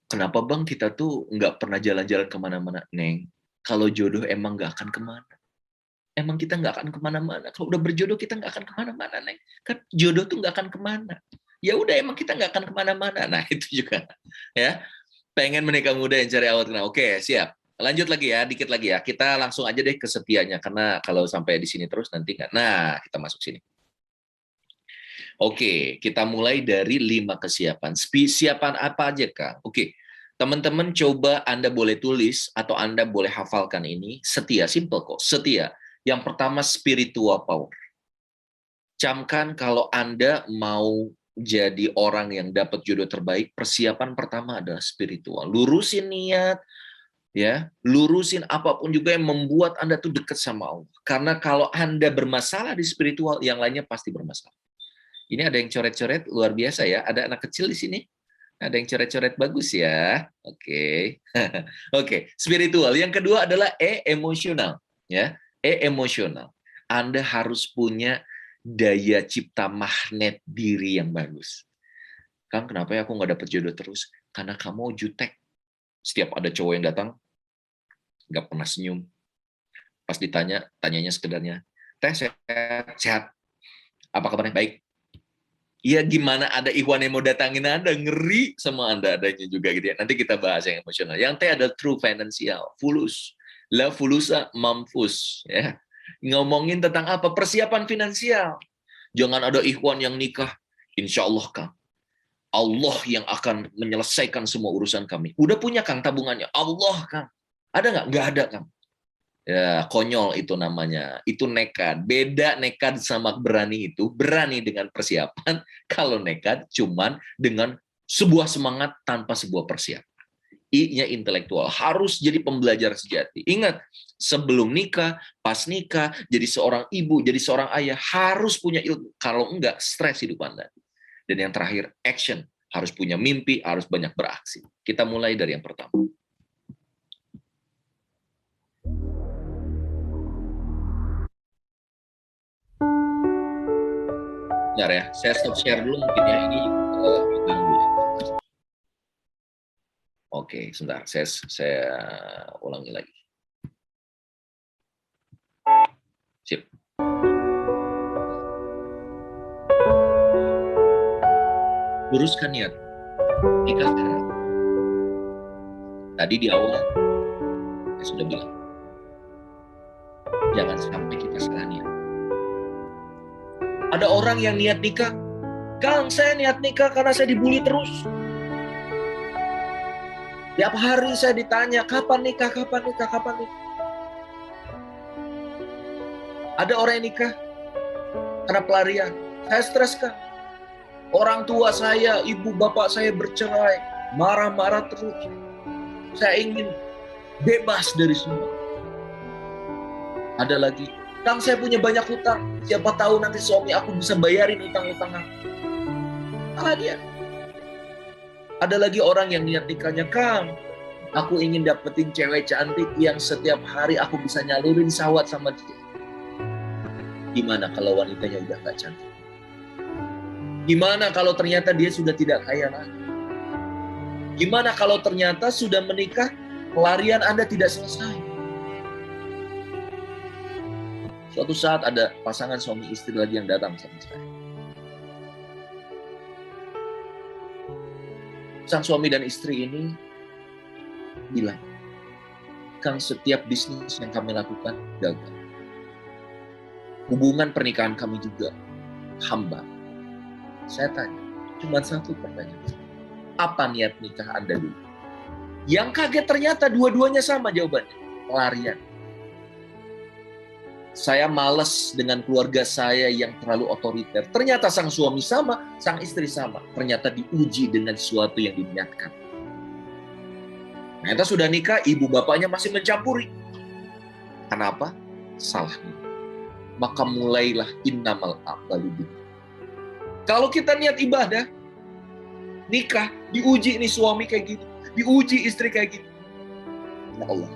Kenapa bang kita tuh nggak pernah jalan-jalan kemana-mana? Neng, kalau jodoh emang nggak akan kemana. Emang kita nggak akan kemana-mana. Kalau udah berjodoh kita nggak akan kemana-mana, Neng. Kan jodoh tuh nggak akan kemana. Ya udah emang kita nggak akan kemana-mana. Nah itu juga. Ya, pengen menikah muda yang cari awal kenal. Oke, siap. Lanjut lagi ya, dikit lagi ya. Kita langsung aja deh ke setianya, karena kalau sampai di sini terus nanti nggak. Nah, kita masuk sini. Oke, kita mulai dari 5 kesiapan. Siapan apa aja, Kang? Oke, teman-teman coba Anda boleh tulis atau Anda boleh hafalkan ini. Setia, simple kok. Setia. Yang pertama, spiritual power. Camkan kalau Anda mau jadi orang yang dapat jodoh terbaik, persiapan pertama adalah spiritual. Lurusin niat, ya, lurusin apapun juga yang membuat Anda tuh dekat sama Allah. Karena kalau Anda bermasalah di spiritual, yang lainnya pasti bermasalah. Ini ada yang coret-coret luar biasa ya. Ada anak kecil di sini. Ada yang coret-coret bagus ya. Oke. Oke, spiritual. Yang kedua adalah emosional, ya. Emosional. Anda harus punya daya cipta magnet diri yang bagus. Kang, kenapa ya aku nggak dapet jodoh terus? Karena kamu jutek. Setiap ada cowok yang datang, nggak pernah senyum. Pas ditanya, tanyanya sekedarnya, teh sehat, sehat. Apa kabarnya? Baik. Ya gimana ada Ikhwan yang mau datangin Anda, ngeri sama Anda adanya juga gitu ya. Nanti kita bahas yang emosional. Yang T adalah true financial, fulus. La fulusa mamfus. Ya. Ngomongin tentang apa? Persiapan finansial. Jangan ada Ikhwan yang nikah. Insya Allah, Kang. Allah yang akan menyelesaikan semua urusan kami. Udah punya, Kang, tabungannya? Allah, Kang. Ada nggak? Nggak ada, Kang. Ya, konyol itu namanya. Itu nekat. Beda nekat sama berani itu. Berani dengan persiapan. Kalau nekat cuman dengan sebuah semangat tanpa sebuah persiapan. I-nya intelektual. Harus jadi pembelajar sejati. Ingat, sebelum nikah, pas nikah, jadi seorang ibu, jadi seorang ayah, harus punya ilmu. Kalau enggak, stres hidup Anda. Dan yang terakhir, action. Harus punya mimpi, harus banyak beraksi. Kita mulai dari yang pertama. Bentar ya, saya stop share dulu mungkin ya, ini mengganggu. Oke, sebentar, saya ulangi lagi. Sip. Luruskan niat. Nikah sekarang. Tadi di awal, saya sudah bilang, jangan sampai kita salah niat. Ada orang yang niat nikah, Kang, saya niat nikah karena saya dibully terus. Tiap hari saya ditanya, kapan nikah, kapan nikah, kapan nikah. Ada orang yang nikah karena pelarian. Saya stres, Kang. Orang tua saya, ibu bapak saya bercerai, marah-marah terus. Saya ingin bebas dari semua. Ada lagi, Kang, saya punya banyak hutang. Siapa tahu nanti suami aku bisa bayarin hutang-hutang aku. Salah dia. Ada lagi orang yang niat nikahnya, Kang, aku ingin dapetin cewek cantik yang setiap hari aku bisa nyalurin syahwat sama dia. Gimana kalau wanitanya udah gak cantik? Gimana kalau ternyata dia sudah tidak kaya lagi? Gimana kalau ternyata sudah menikah, pelarian Anda tidak selesai? Suatu saat ada pasangan suami istri lagi yang datang sama saya. Sang suami dan istri ini bilang, Kang, setiap bisnis yang kami lakukan gagal. Hubungan pernikahan kami juga hambar. Saya tanya, cuma satu pertanyaan. Apa niat nikah Anda dulu? Yang kaget ternyata dua-duanya sama jawabannya. Pelarian. Saya malas dengan keluarga saya yang terlalu otoriter. Ternyata sang suami sama, sang istri sama. Ternyata diuji dengan sesuatu yang diniatkan. Ternyata sudah nikah, ibu bapaknya masih mencampuri. Kenapa? Salah niat. Maka mulailah innamal a'malu binniyat. Kalau kita niat ibadah, nikah, diuji nih suami kayak gini, diuji istri kayak gini. Ya Allah,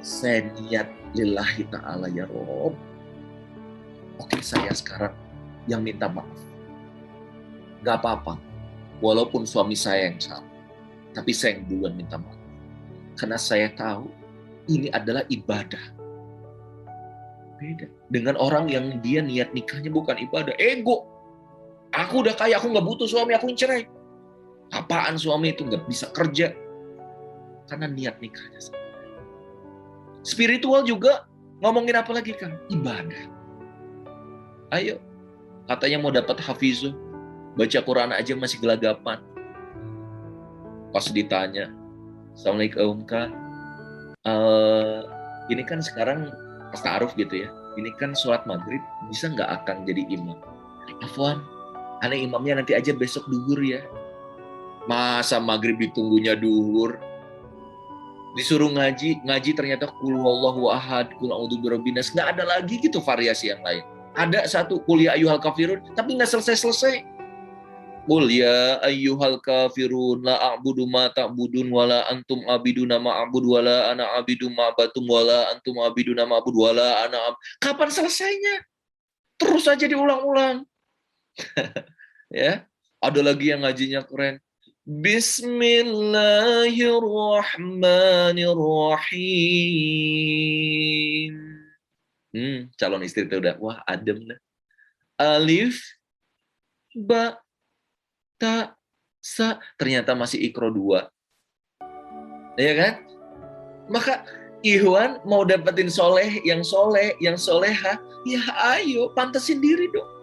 saya niat lillahi ta'ala ya Rob. Oke, saya sekarang yang minta maaf. Gak apa-apa, walaupun suami saya yang salah, tapi saya yang duluan minta maaf. Karena saya tahu ini adalah ibadah. Beda dengan orang yang dia niat nikahnya bukan ibadah, ego. Aku udah kaya, aku nggak butuh suami, aku cerai. Apaan suami itu nggak bisa kerja? Karena niat nikahnya salah. Spiritual juga ngomongin apa lagi Kang? Ibadah. Ayo, katanya mau dapat hafizuh, baca Quran aja masih gelagapan. Pas ditanya, Assalamualaikum Kak, ini kan sekarang pas ta'aruf gitu ya, ini kan sholat maghrib, bisa nggak akan jadi imam? Afwan, aneh imamnya nanti aja besok duhur ya. Masa maghrib ditunggunya duhur? Disuruh ngaji ternyata kul huwallahu ahad, kul a'udzu birabbin nas, nggak ada lagi gitu variasi yang lain. Ada satu kul ya ayyuhal kafirun, tapi nggak selesai-selesai. Kul ya ayyuhal kafirun la a'budu ma ta'budun wala antum abiduna ma a'budu wala ana abidu ma abatum wala antum abiduna ma a'budu wala ana Kapan selesainya? Terus aja diulang-ulang. Ya, ada lagi yang ngajinya keren. Bismillahirrahmanirrahim. Calon istri itu udah, wah adem dah. Alif, ba, ta, sa. Ternyata masih ikro 2. Ya kan? Maka Ikhwan mau dapetin soleh, yang soleha, ya ayo, pantesin diri dong.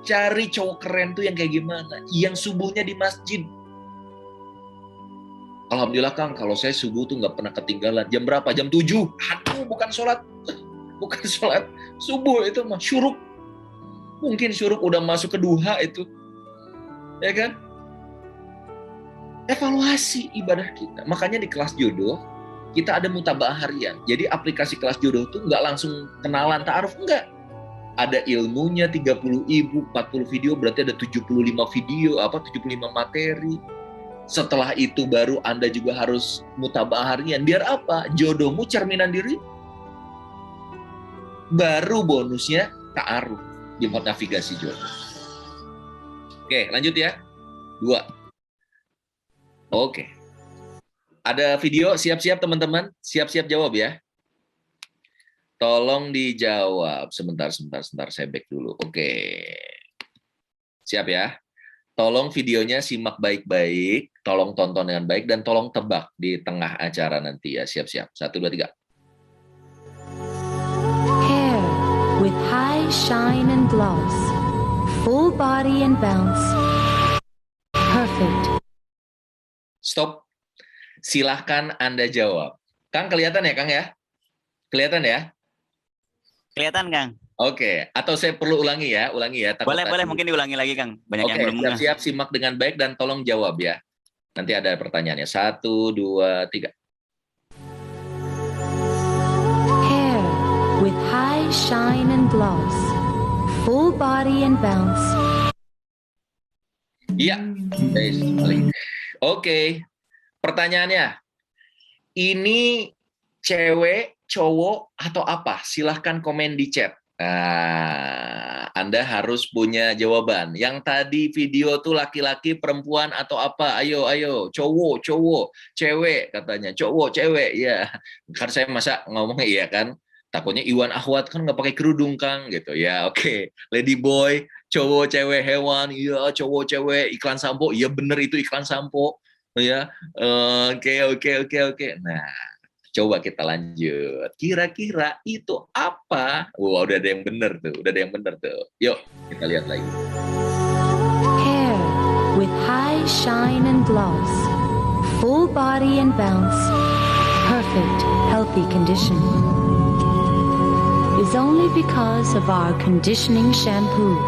Cari cowok keren tuh yang kayak gimana? Yang subuhnya di masjid. Alhamdulillah Kang, kalau saya subuh tuh nggak pernah ketinggalan. Jam berapa? Jam 7. Aduh, bukan sholat. Bukan sholat subuh itu mah syuruk. Mungkin syuruk udah masuk ke duha itu. Ya kan? Evaluasi ibadah kita. Makanya di kelas jodoh, kita ada mutabaah harian. Jadi aplikasi kelas jodoh tuh nggak langsung kenalan ta'aruf, enggak. Ada ilmunya 30.000, 40 video, berarti ada 75 video, 75 materi. Setelah itu baru Anda juga harus mutabaah harian. Biar apa? Jodohmu cerminan diri. Baru bonusnya ta'aruf di navigasi jodoh. Oke, lanjut ya. 2. Oke. Ada video, siap-siap teman-teman. Siap-siap jawab ya. Tolong dijawab. Sebentar, saya back dulu. Oke. Siap ya. Tolong videonya simak baik-baik, tolong tonton dengan baik, dan tolong tebak di tengah acara nanti ya. Siap-siap. 1, 2, 3. Hair with high shine and gloss, full body and bounce, perfect. Stop. Silahkan Anda jawab. Kang, kelihatan ya Kang ya? Kelihatan ya? Kelihatan, Kang. Oke, atau saya perlu ulangi ya? Boleh, mungkin diulangi lagi, Kang. Banyak yang belum ngeh. Siap-siap simak dengan baik dan tolong jawab ya. Nanti ada pertanyaannya. 1, 2, 3. Hair with high shine and gloss, full body and bounce. Iya, oke. Pertanyaannya, ini cewek, cowok, atau apa? Silahkan komen di chat. Nah, Anda harus punya jawaban. Yang tadi video tuh laki-laki, perempuan, atau apa? Ayo, cowok, cewek katanya. Cowok, cewek, ya. Kan saya masa ngomongnya iya kan? Takutnya Iwan Ahwat kan nggak pakai kerudung, Kang, gitu. Ya, oke. Lady boy, cowok, cewek, hewan, iya, cowok, cewek, iklan sampo, iya bener itu iklan sampo. Ya, oke. Nah, coba kita lanjut. Kira-kira itu apa? Wah, udah ada yang benar tuh. Yuk, kita lihat lagi. Hair with high shine and gloss, full body and bounce, perfect, healthy condition. Is only because of our conditioning shampoo.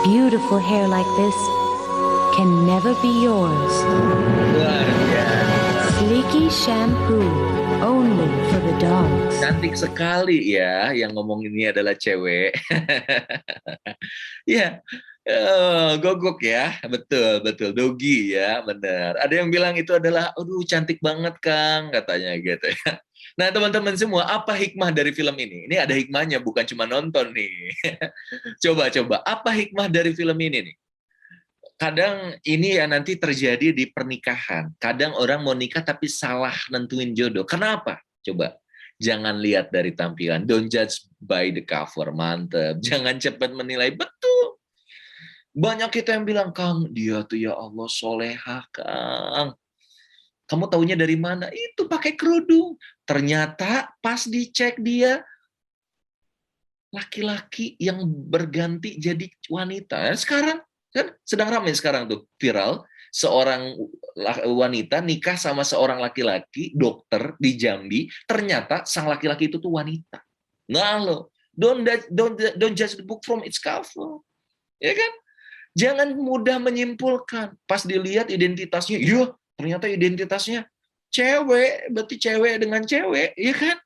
Beautiful hair like this can never be yours. Sleeky shampoo, only for the dogs. Cantik sekali ya, yang ngomong ini adalah cewek. Ya, gogok ya, betul, dogi ya, benar. Ada yang bilang itu adalah, aduh cantik banget Kang, katanya gitu ya. Nah teman-teman semua, apa hikmah dari film ini? Ini ada hikmahnya, bukan cuma nonton nih. Coba, apa hikmah dari film ini nih? Kadang ini ya nanti terjadi di pernikahan. Kadang orang mau nikah tapi salah nentuin jodoh. Kenapa? Coba. Jangan lihat dari tampilan. Don't judge by the cover. Mantep. Jangan cepat menilai. Betul. Banyak kita yang bilang, Kang, dia tuh ya Allah soleha, Kang. Kamu taunya dari mana? Itu pakai kerudung. Ternyata pas dicek dia laki-laki yang berganti jadi wanita. Sekarang kan sedang ramai sekarang tuh viral, seorang wanita nikah sama seorang laki-laki dokter di Jambi, ternyata sang laki-laki itu tuh wanita. Nah lo, don't judge the book from its cover, ya kan? Jangan mudah menyimpulkan. Pas dilihat identitasnya, iya ternyata identitasnya cewek, berarti cewek dengan cewek, ya kan?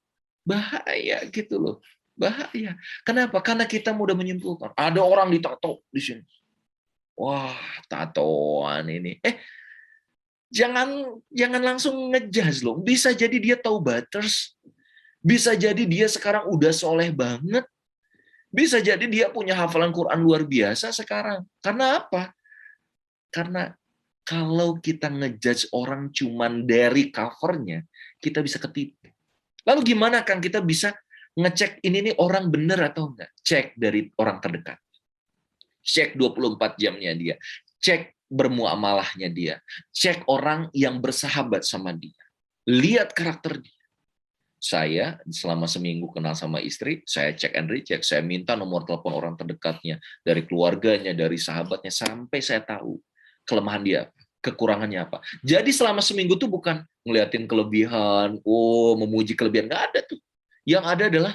Bahaya gitu loh. Bahaya. Kenapa? Karena kita mudah menyimpulkan. Ada orang ditato di sini. Wah, tatoan ini. Jangan langsung ngejudge loh. Bisa jadi dia taubaters. Bisa jadi dia sekarang udah soleh banget. Bisa jadi dia punya hafalan Quran luar biasa sekarang. Karena apa? Karena kalau kita ngejudge orang cuman dari covernya, kita bisa ketipu. Lalu gimana kan kita bisa ngecek ini nih orang bener atau enggak? Cek dari orang terdekat. Cek 24 jamnya dia. Cek bermuamalahnya dia. Cek orang yang bersahabat sama dia. Lihat karakter dia. Saya selama seminggu kenal sama istri, saya cek and recheck, saya minta nomor telepon orang terdekatnya, dari keluarganya, dari sahabatnya, sampai saya tahu kelemahan dia, kekurangannya apa. Jadi selama seminggu tuh bukan ngeliatin kelebihan, memuji kelebihan, nggak ada tuh. Yang ada adalah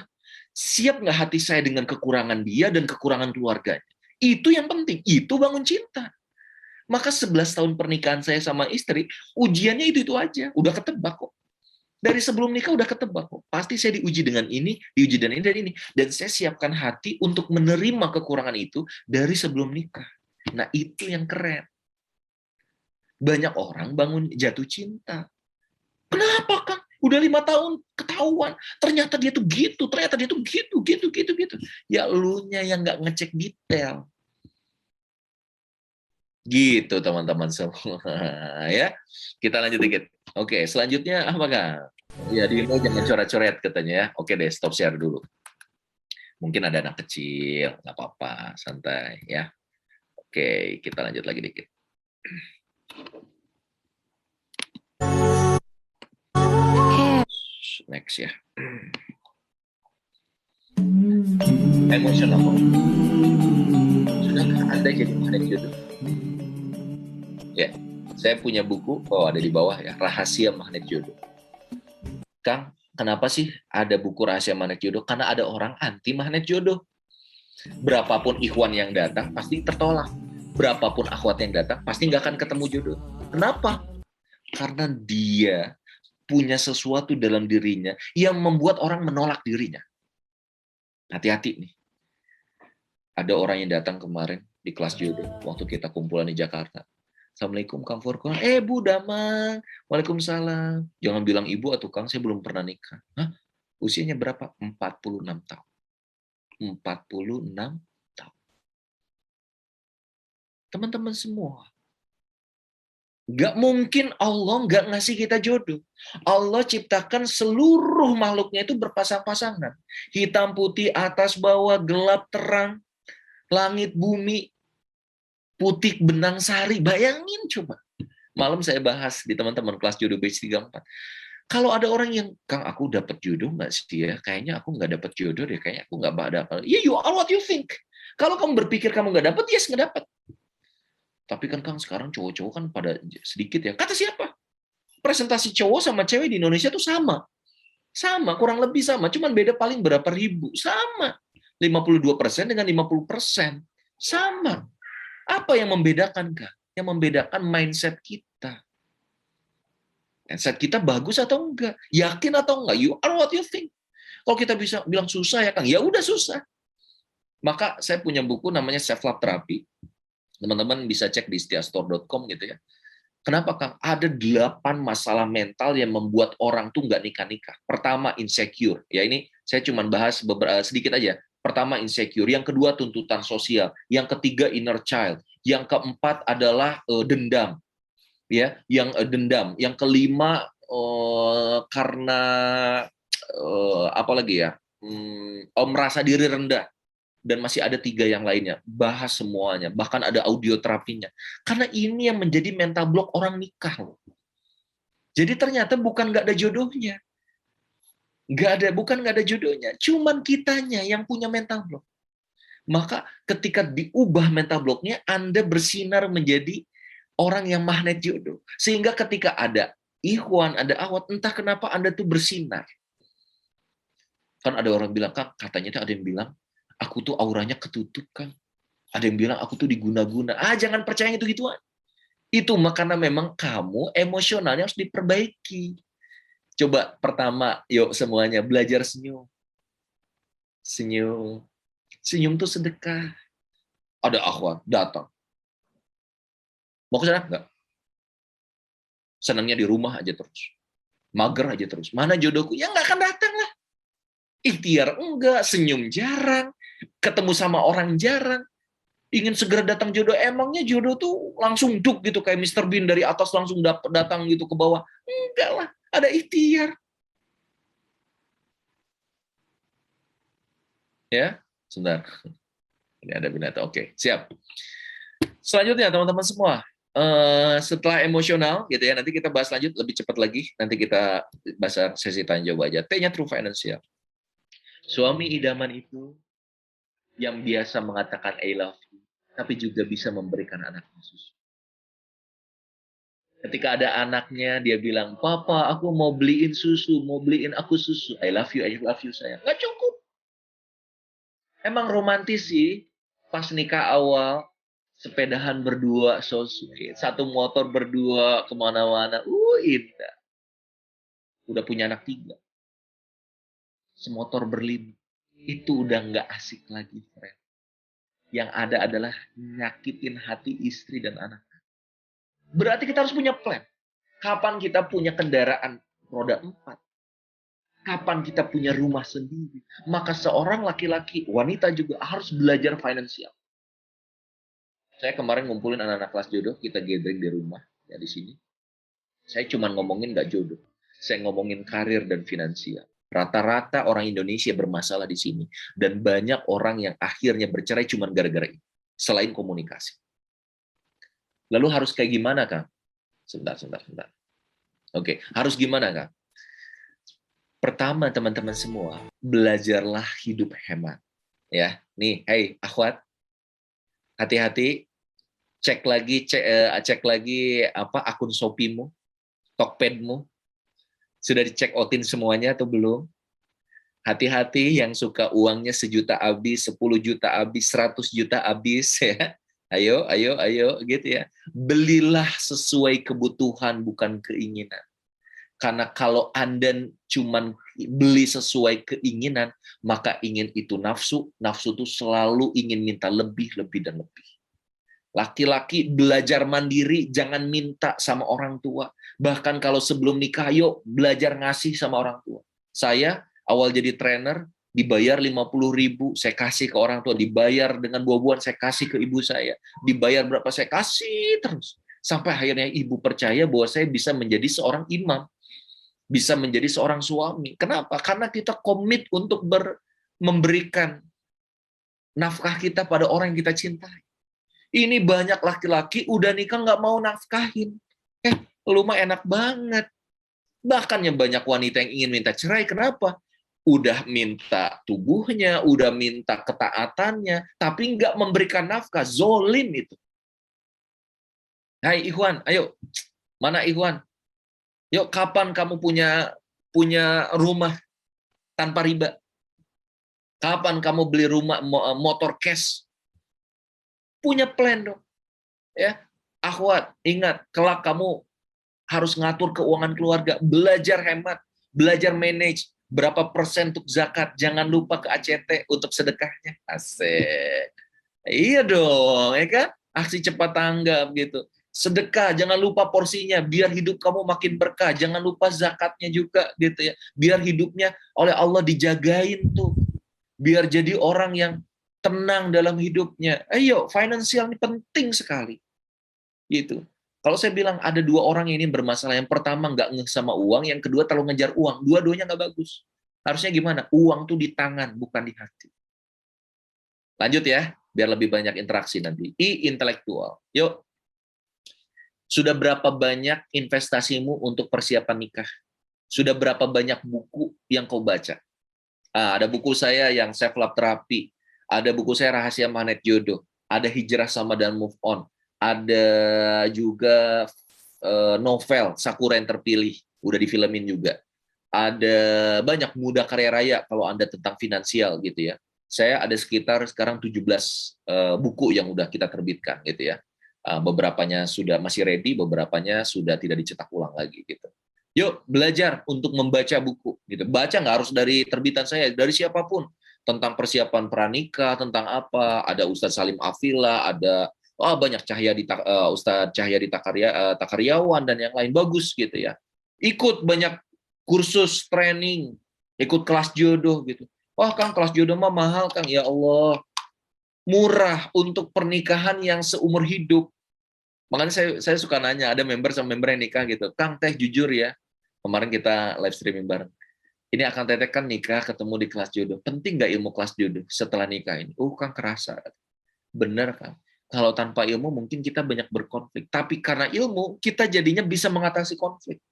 siap nggak hati saya dengan kekurangan dia dan kekurangan keluarganya. Itu yang penting, itu bangun cinta. Maka 11 tahun pernikahan saya sama istri, ujiannya itu aja, udah ketebak kok. Dari sebelum nikah udah ketebak kok. Pasti saya diuji dengan ini, diuji dengan ini, dan ini. Dan saya siapkan hati untuk menerima kekurangan itu dari sebelum nikah. Nah itu yang keren. Banyak orang bangun jatuh cinta. Kenapa Kang? Udah 5 tahun ketahuan. Ternyata dia tuh gitu, ternyata dia tuh gitu. Ya elunya yang nggak ngecek detail. Gitu teman-teman semua. Ya, kita lanjut dikit. Oke, selanjutnya apa Kang? Ya, Dino jangan coret-coret katanya ya. Oke deh, stop share dulu. Mungkin ada anak kecil, nggak apa-apa, santai ya. Oke, kita lanjut lagi dikit. Next ya. Emosional. Sudahkah Anda jadi magnet jodoh? Ya, saya punya buku, ada di bawah ya, Rahasia Magnet Jodoh. Kang, kenapa sih ada buku Rahasia Magnet Jodoh? Karena ada orang anti magnet jodoh. Berapapun ikhwan yang datang, pasti tertolak. Berapapun akhwat yang datang, pasti nggak akan ketemu jodoh. Kenapa? Karena dia punya sesuatu dalam dirinya yang membuat orang menolak dirinya. Hati-hati nih. Ada orang yang datang kemarin di kelas jodoh, waktu kita kumpulan di Jakarta. Assalamualaikum Kang Furqan. Bu Damang. Waalaikumsalam. Jangan bilang ibu atau Kang, saya belum pernah nikah. Hah? Usianya berapa? 46 tahun. 46 tahun. Teman-teman semua. Nggak mungkin Allah nggak ngasih kita jodoh. Allah ciptakan seluruh makhluknya itu berpasang-pasangan. Hitam putih, atas bawah, gelap terang, langit bumi, putih benang sari. Bayangin coba. Malam saya bahas di teman-teman kelas jodoh batch 34. Kalau ada orang yang, Kang, aku dapat jodoh nggak sih ya? Kayaknya aku nggak dapat jodoh deh. Kayaknya aku nggak dapat. Ya, you are what you think. Kalau kamu berpikir kamu nggak dapat, yes nggak dapat. Tapi kan Kang sekarang cowok-cowok kan pada sedikit ya. Kata siapa? Presentasi cowok sama cewek di Indonesia tuh sama. Sama, kurang lebih sama. Cuman beda paling berapa ribu. Sama. 52% dengan 50%. Sama. Apa yang membedakan, Kak? Yang membedakan mindset kita. Mindset kita bagus atau enggak? Yakin atau enggak? You are what you think. Kalau kita bisa bilang susah ya, Kang, ya udah susah. Maka saya punya buku namanya Self Love Therapy. Teman-teman bisa cek di setiastore.com gitu ya. Kenapa, Kang? Ada 8 masalah mental yang membuat orang tuh nggak nikah-nikah. Pertama, insecure. Ya ini saya cuma bahas sedikit aja. Pertama, insecure. Yang kedua, tuntutan sosial. Yang ketiga, inner child. Yang keempat adalah dendam. Ya, yang dendam. Yang kelima, karena apa lagi ya? Merasa diri rendah. Dan masih ada 3 yang lainnya. Bahas semuanya. Bahkan ada audio terapinya. Karena ini yang menjadi mental block orang nikah. Jadi ternyata bukan nggak ada jodohnya. Bukan nggak ada jodohnya. Cuman kitanya yang punya mental block. Maka ketika diubah mental blocknya, Anda bersinar menjadi orang yang magnet jodoh. Sehingga ketika ada Ikhwan, ada Ahwat, entah kenapa Anda tuh bersinar. Kan ada orang bilang, Kang, katanya tuh ada yang bilang, aku tuh auranya ketutup, Kang. Ada yang bilang, aku tuh diguna-guna. Jangan percaya itu-gituan. Itu karena memang kamu emosionalnya harus diperbaiki. Coba pertama, yuk semuanya belajar senyum. Senyum. Senyum tuh sedekah. Ada akhwat datang. Mau ke sana? Enggak. Senangnya di rumah aja terus. Mager aja terus. Mana jodohku? Ya nggak akan datang lah. Ikhtiar enggak, senyum jarang, ketemu sama orang jarang. Ingin segera datang jodoh, emangnya jodoh tuh langsung duk gitu kayak Mr. Bean dari atas langsung datang gitu ke bawah. Enggak lah, ada ikhtiar. Ya, sebentar. Ini ada binatang. Oke, siap. Selanjutnya teman-teman semua, setelah emosional gitu ya, nanti kita bahas lanjut lebih cepat lagi. Nanti kita bahas sesi tanya jawab aja. T-nya true financial. Suami idaman itu yang biasa mengatakan I love you, tapi juga bisa memberikan anaknya susu. Ketika ada anaknya, dia bilang, Papa, aku mau beliin susu, mau beliin aku susu. I love you sayang. Nggak cukup. Emang romantis sih, pas nikah awal, sepedahan berdua, so sweet. Satu motor berdua, kemana-mana. Indah. Udah punya anak 3. Semotor berlima. Itu udah nggak asik lagi, friend. Yang ada adalah nyakitin hati istri dan anak. Berarti kita harus punya plan. Kapan kita punya kendaraan roda 4? Kapan kita punya rumah sendiri? Maka seorang laki-laki, wanita juga harus belajar finansial. Saya kemarin ngumpulin anak-anak kelas jodoh, kita gathering di rumah, ya di sini. Saya cuma ngomongin nggak jodoh. Saya ngomongin karir dan finansial. Rata-rata orang Indonesia bermasalah di sini. Dan banyak orang yang akhirnya bercerai cuma gara-gara ini. Selain komunikasi. Lalu harus kayak gimana, Kang? Sebentar. Oke, harus gimana, Kang? Pertama, teman-teman semua, belajarlah hidup hemat. Ya, nih, hey, akhwat, hati-hati, cek lagi apa akun Shopee-mu, Tokped-mu, sudah dicek outin semuanya atau belum? Hati-hati yang suka uangnya 1 juta habis, 10 juta habis, 100 juta habis, ya. Ayo, gitu ya. Belilah sesuai kebutuhan, bukan keinginan. Karena kalau Anda cuman beli sesuai keinginan, maka ingin itu nafsu. Nafsu itu selalu ingin minta lebih, dan lebih. Laki-laki belajar mandiri, jangan minta sama orang tua. Bahkan kalau sebelum nikah, yuk belajar ngasih sama orang tua. Saya awal jadi trainer, dibayar 50.000, saya kasih ke orang tua. Dibayar dengan buah-buahan, saya kasih ke ibu saya. Dibayar berapa, saya kasih terus. Sampai akhirnya ibu percaya bahwa saya bisa menjadi seorang imam. Bisa menjadi seorang suami. Kenapa? Karena kita komit untuk memberikan nafkah kita pada orang yang kita cintai. Ini banyak laki-laki udah nikah nggak mau nafkahin. Lu mah enak banget. Bahkan yang banyak wanita yang ingin minta cerai. Kenapa? Udah minta tubuhnya, udah minta ketaatannya, tapi nggak memberikan nafkah. Zolim itu. Hai Ikhwan, ayo. Mana Ikhwan? Yuk, kapan kamu punya rumah tanpa riba? Kapan kamu beli rumah motor cash? Punya plan dong. Ya, akhwat, ingat, kelak kamu harus ngatur keuangan keluarga, belajar hemat, belajar manage, berapa persen untuk zakat, jangan lupa ke ACT untuk sedekahnya. Asik. Iya dong, ya kan? Aksi cepat tanggap gitu. Sedekah, jangan lupa porsinya, biar hidup kamu makin berkah. Jangan lupa zakatnya juga, gitu ya. Biar hidupnya oleh Allah dijagain tuh. Biar jadi orang yang tenang dalam hidupnya. Ayo, finansial ini penting sekali. Gitu. Kalau saya bilang ada 2 orang ini bermasalah, yang pertama nggak ngeh sama uang, yang kedua terlalu ngejar uang. Dua-duanya nggak bagus. Harusnya gimana? Uang tuh di tangan, bukan di hati. Lanjut ya, biar lebih banyak interaksi nanti. I, intelektual. Yuk. Sudah berapa banyak investasimu untuk persiapan nikah? Sudah berapa banyak buku yang kau baca? Ada buku saya yang Self Love Therapy, ada buku saya Rahasia Magnet Jodoh, ada Hijrah Sama dan Move On, ada juga novel Sakura yang Terpilih, udah difilmin juga. Ada banyak Muda Kaya Raya kalau Anda tentang finansial gitu ya. Saya ada sekitar sekarang 17 buku yang udah kita terbitkan gitu ya. Beberapanya sudah masih ready, beberapanya sudah tidak dicetak ulang lagi gitu. Yuk belajar untuk membaca buku gitu. Baca nggak harus dari terbitan saya, dari siapapun, tentang persiapan pranikah, tentang apa. Ada Ustadz Salim Afila, ada banyak Ustadz Cahyadi Takaryawan dan yang lain, bagus gitu ya. Ikut banyak kursus training, ikut kelas jodoh gitu. Wah Kang, kelas jodoh mah mahal Kang. Ya Allah, murah untuk pernikahan yang seumur hidup. Makanya saya suka nanya, ada member sama member yang nikah gitu, Kang Teh jujur ya, kemarin kita live streaming bareng, ini Akang Teteh kan nikah ketemu di kelas jodoh, penting nggak ilmu kelas jodoh setelah nikah ini? Kang kerasa. Bener Kang, kalau tanpa ilmu mungkin kita banyak berkonflik, tapi karena ilmu kita jadinya bisa mengatasi konflik.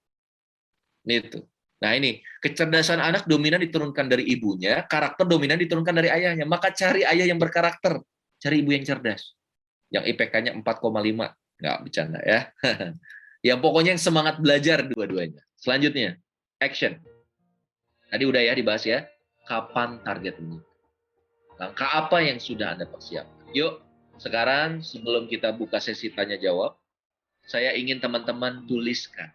Gitu. Nah ini, kecerdasan anak dominan diturunkan dari ibunya, karakter dominan diturunkan dari ayahnya. Maka cari ayah yang berkarakter, cari ibu yang cerdas. Yang IPK-nya 4,5. Nggak bercanda ya. Yang pokoknya yang semangat belajar dua-duanya. Selanjutnya, action. Tadi udah ya dibahas ya. Kapan target ini? Langkah apa yang sudah Anda persiapkan? Yuk, sekarang sebelum kita buka sesi tanya-jawab, saya ingin teman-teman tuliskan.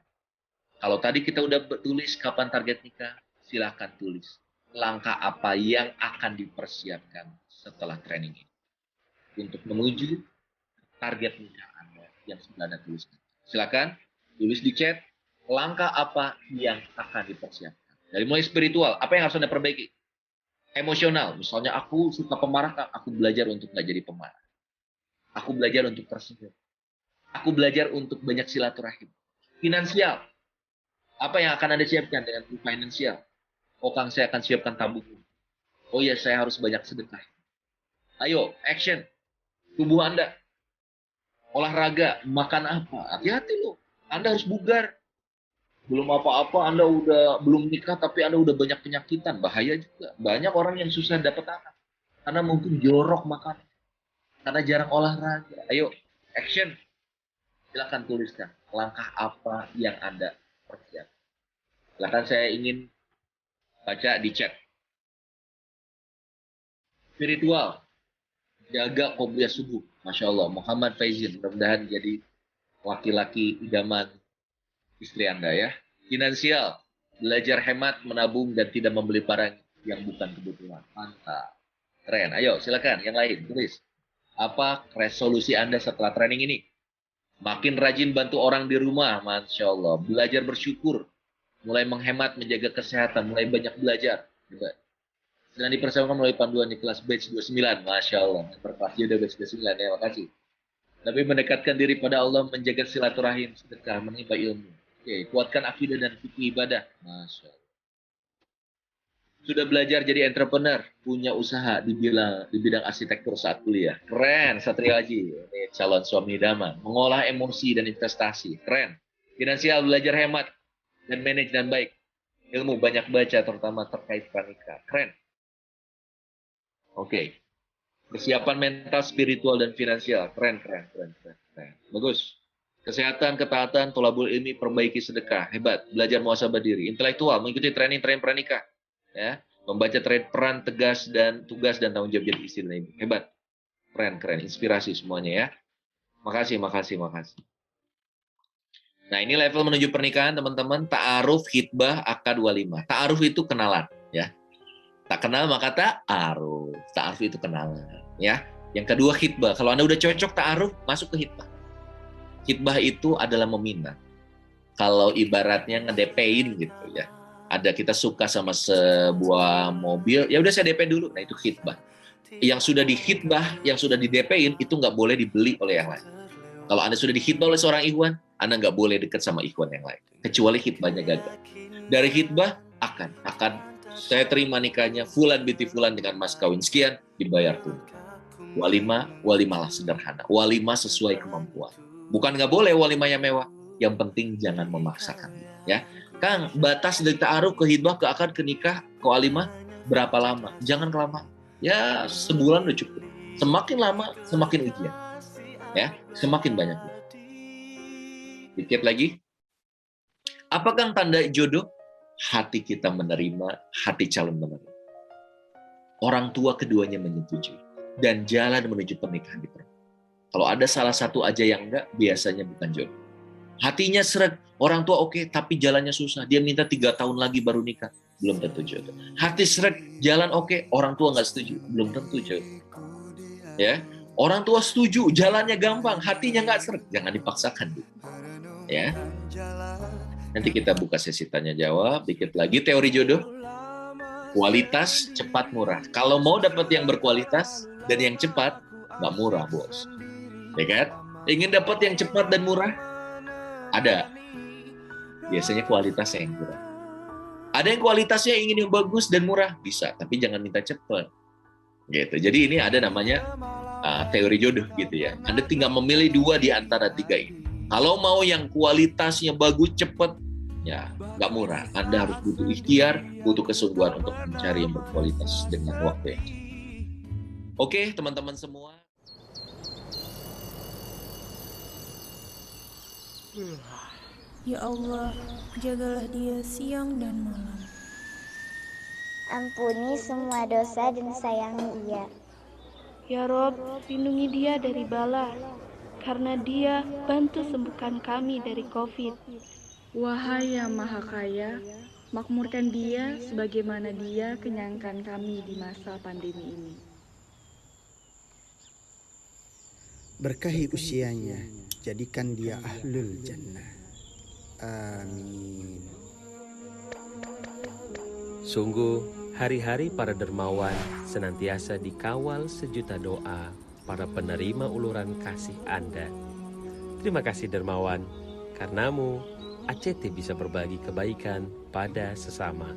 Kalau tadi kita udah tulis kapan target nikah, silahkan tulis. Langkah apa yang akan dipersiapkan setelah training ini. Untuk menuju target nikah Anda yang sudah Anda tuliskan. Silahkan tulis di chat, langkah apa yang akan dipersiapkan. Dari mulai spiritual, apa yang harus Anda perbaiki? Emosional, misalnya aku suka pemarah, aku belajar untuk nggak jadi pemarah. Aku belajar untuk tersenyum. Aku belajar untuk banyak silaturahim. Finansial, apa yang akan Anda siapkan dengan finansial? Kang, saya akan siapkan tabung. Oh ya, saya harus banyak sedekah. Ayo, action. Tubuh Anda. Olahraga, makan apa? Hati-hati loh. Anda harus bugar. Belum apa-apa, Anda belum nikah, tapi Anda udah banyak penyakitan. Bahaya juga. Banyak orang yang susah dapat anak. Karena mungkin jorok makan. Karena jarang olahraga. Ayo, action. Silakan tuliskan. Langkah apa yang Anda persiapkan. Silakan, saya ingin baca di chat. Spiritual, jaga qobliyah subuh. Masya Allah, Muhammad Faizin, mudah-mudahan jadi laki-laki idaman istri Anda ya. Finansial, belajar hemat, menabung, dan tidak membeli barang yang bukan kebutuhan. Mantap. Keren. Ayo, silakan. Yang lain, tulis. Apa resolusi Anda setelah training ini? Makin rajin bantu orang di rumah, Masya Allah. Belajar bersyukur, mulai menghemat, menjaga kesehatan, mulai banyak belajar. Sedang dipersiapkan melalui panduan di kelas batch 29, Masya Allah. Berkelas jodoh batch 29, ya, makasih. Tapi mendekatkan diri pada Allah, menjaga silaturahim, sedekah, menimba ilmu. Oke, kuatkan akidah dan fikih ibadah, Masya Allah. Sudah belajar jadi entrepreneur, punya usaha di bidang arsitektur saat kuliah. Keren, Satria Haji. Ini calon suami idaman. Mengolah emosi dan investasi. Keren. Finansial, belajar hemat dan manage dan baik. Ilmu, banyak baca, terutama terkait pranikah. Keren. Oke. Persiapan mental, spiritual, dan finansial. Keren. Bagus. Kesehatan, ketaatan, tolabul ilmi, perbaiki sedekah. Hebat. Belajar muhasabah diri. Intelektual, mengikuti training pranikah. Ya, membaca trade peran, tugas dan tanggung jawab jadi istri dan ibu. Hebat. Keren. Inspirasi semuanya ya. Makasih. Nah, ini level menuju pernikahan, teman-teman. Ta'aruf, khitbah, akad, walimah. Ta'aruf itu kenalan, ya. Tak kenal maka ta'aruf. Ta'aruf itu kenalan, ya. Yang kedua khitbah. Kalau Anda udah cocok ta'aruf, masuk ke khitbah. Khitbah itu adalah meminang. Kalau ibaratnya ngedepein gitu ya. Ada kita suka sama sebuah mobil, ya udah saya DP dulu. Nah, itu khitbah. Yang sudah dikhitbah, yang sudah di-DP-in itu nggak boleh dibeli oleh yang lain. Kalau Anda sudah dikhitbah oleh seorang ikhwan, Anda nggak boleh dekat sama ikhwan yang lain, kecuali khitbahnya gagal. Dari khitbah akan saya terima nikahnya fulan binti fulan dengan mas kawin sekian, dibayar tunai. Walimah sederhana. Walimah sesuai kemampuan. Bukan nggak boleh walimah yang mewah, yang penting jangan memaksakan. Ya, Kang, batas dari ta'aruf ke hidbah, ke akad, ke nikah, ke walimah berapa lama? Jangan kelamaan. Ya, sebulan udah cukup. Semakin lama, semakin ujian. Ya, semakin banyak. Dikit lagi. Apakah tanda jodoh? Hati kita menerima, hati calon menerima. Orang tua keduanya menyetujui. Dan jalan menuju pernikahan dipermudah. Kalau ada salah satu aja yang enggak, biasanya bukan jodoh. Hatinya seret, orang tua oke, tapi jalannya susah. Dia minta 3 tahun lagi baru nikah. Belum tentu jodoh. Hati seret, jalan oke, orang tua nggak setuju. Belum tentu jodoh. Ya, orang tua setuju, jalannya gampang, hatinya nggak seret. Jangan dipaksakan. Ya. Nanti kita buka sesi tanya jawab. Dikit lagi teori jodoh. Kualitas, cepat, murah. Kalau mau dapat yang berkualitas dan yang cepat, nggak murah, bos. Ya kan? Ingin dapat yang cepat dan murah? Ada. Biasanya kualitasnya yang kurang. Ada yang kualitasnya ingin yang bagus dan murah? Bisa, tapi jangan minta cepat. Gitu. Jadi ini ada namanya teori jodoh gitu ya. Anda tinggal memilih 2 di antara 3 ini. Kalau mau yang kualitasnya bagus, cepat, ya nggak murah. Anda harus butuh ikhtiar, butuh kesungguhan untuk mencari yang berkualitas dengan waktu yang cepat. Oke, teman-teman semua. Ya Allah, jagalah dia siang dan malam. Ampuni semua dosa dan sayangi ia. Ya Rob, lindungi dia dari bala, karena dia bantu sembuhkan kami dari COVID. Wahai yang Maha Kaya, makmurkan dia sebagaimana dia kenyangkan kami di masa pandemi ini. Berkahi usianya, jadikan dia ahlul jannah. Amin. Sungguh, hari-hari para dermawan senantiasa dikawal sejuta doa para penerima uluran kasih Anda. Terima kasih dermawan, karenamu ACT bisa berbagi kebaikan pada sesama.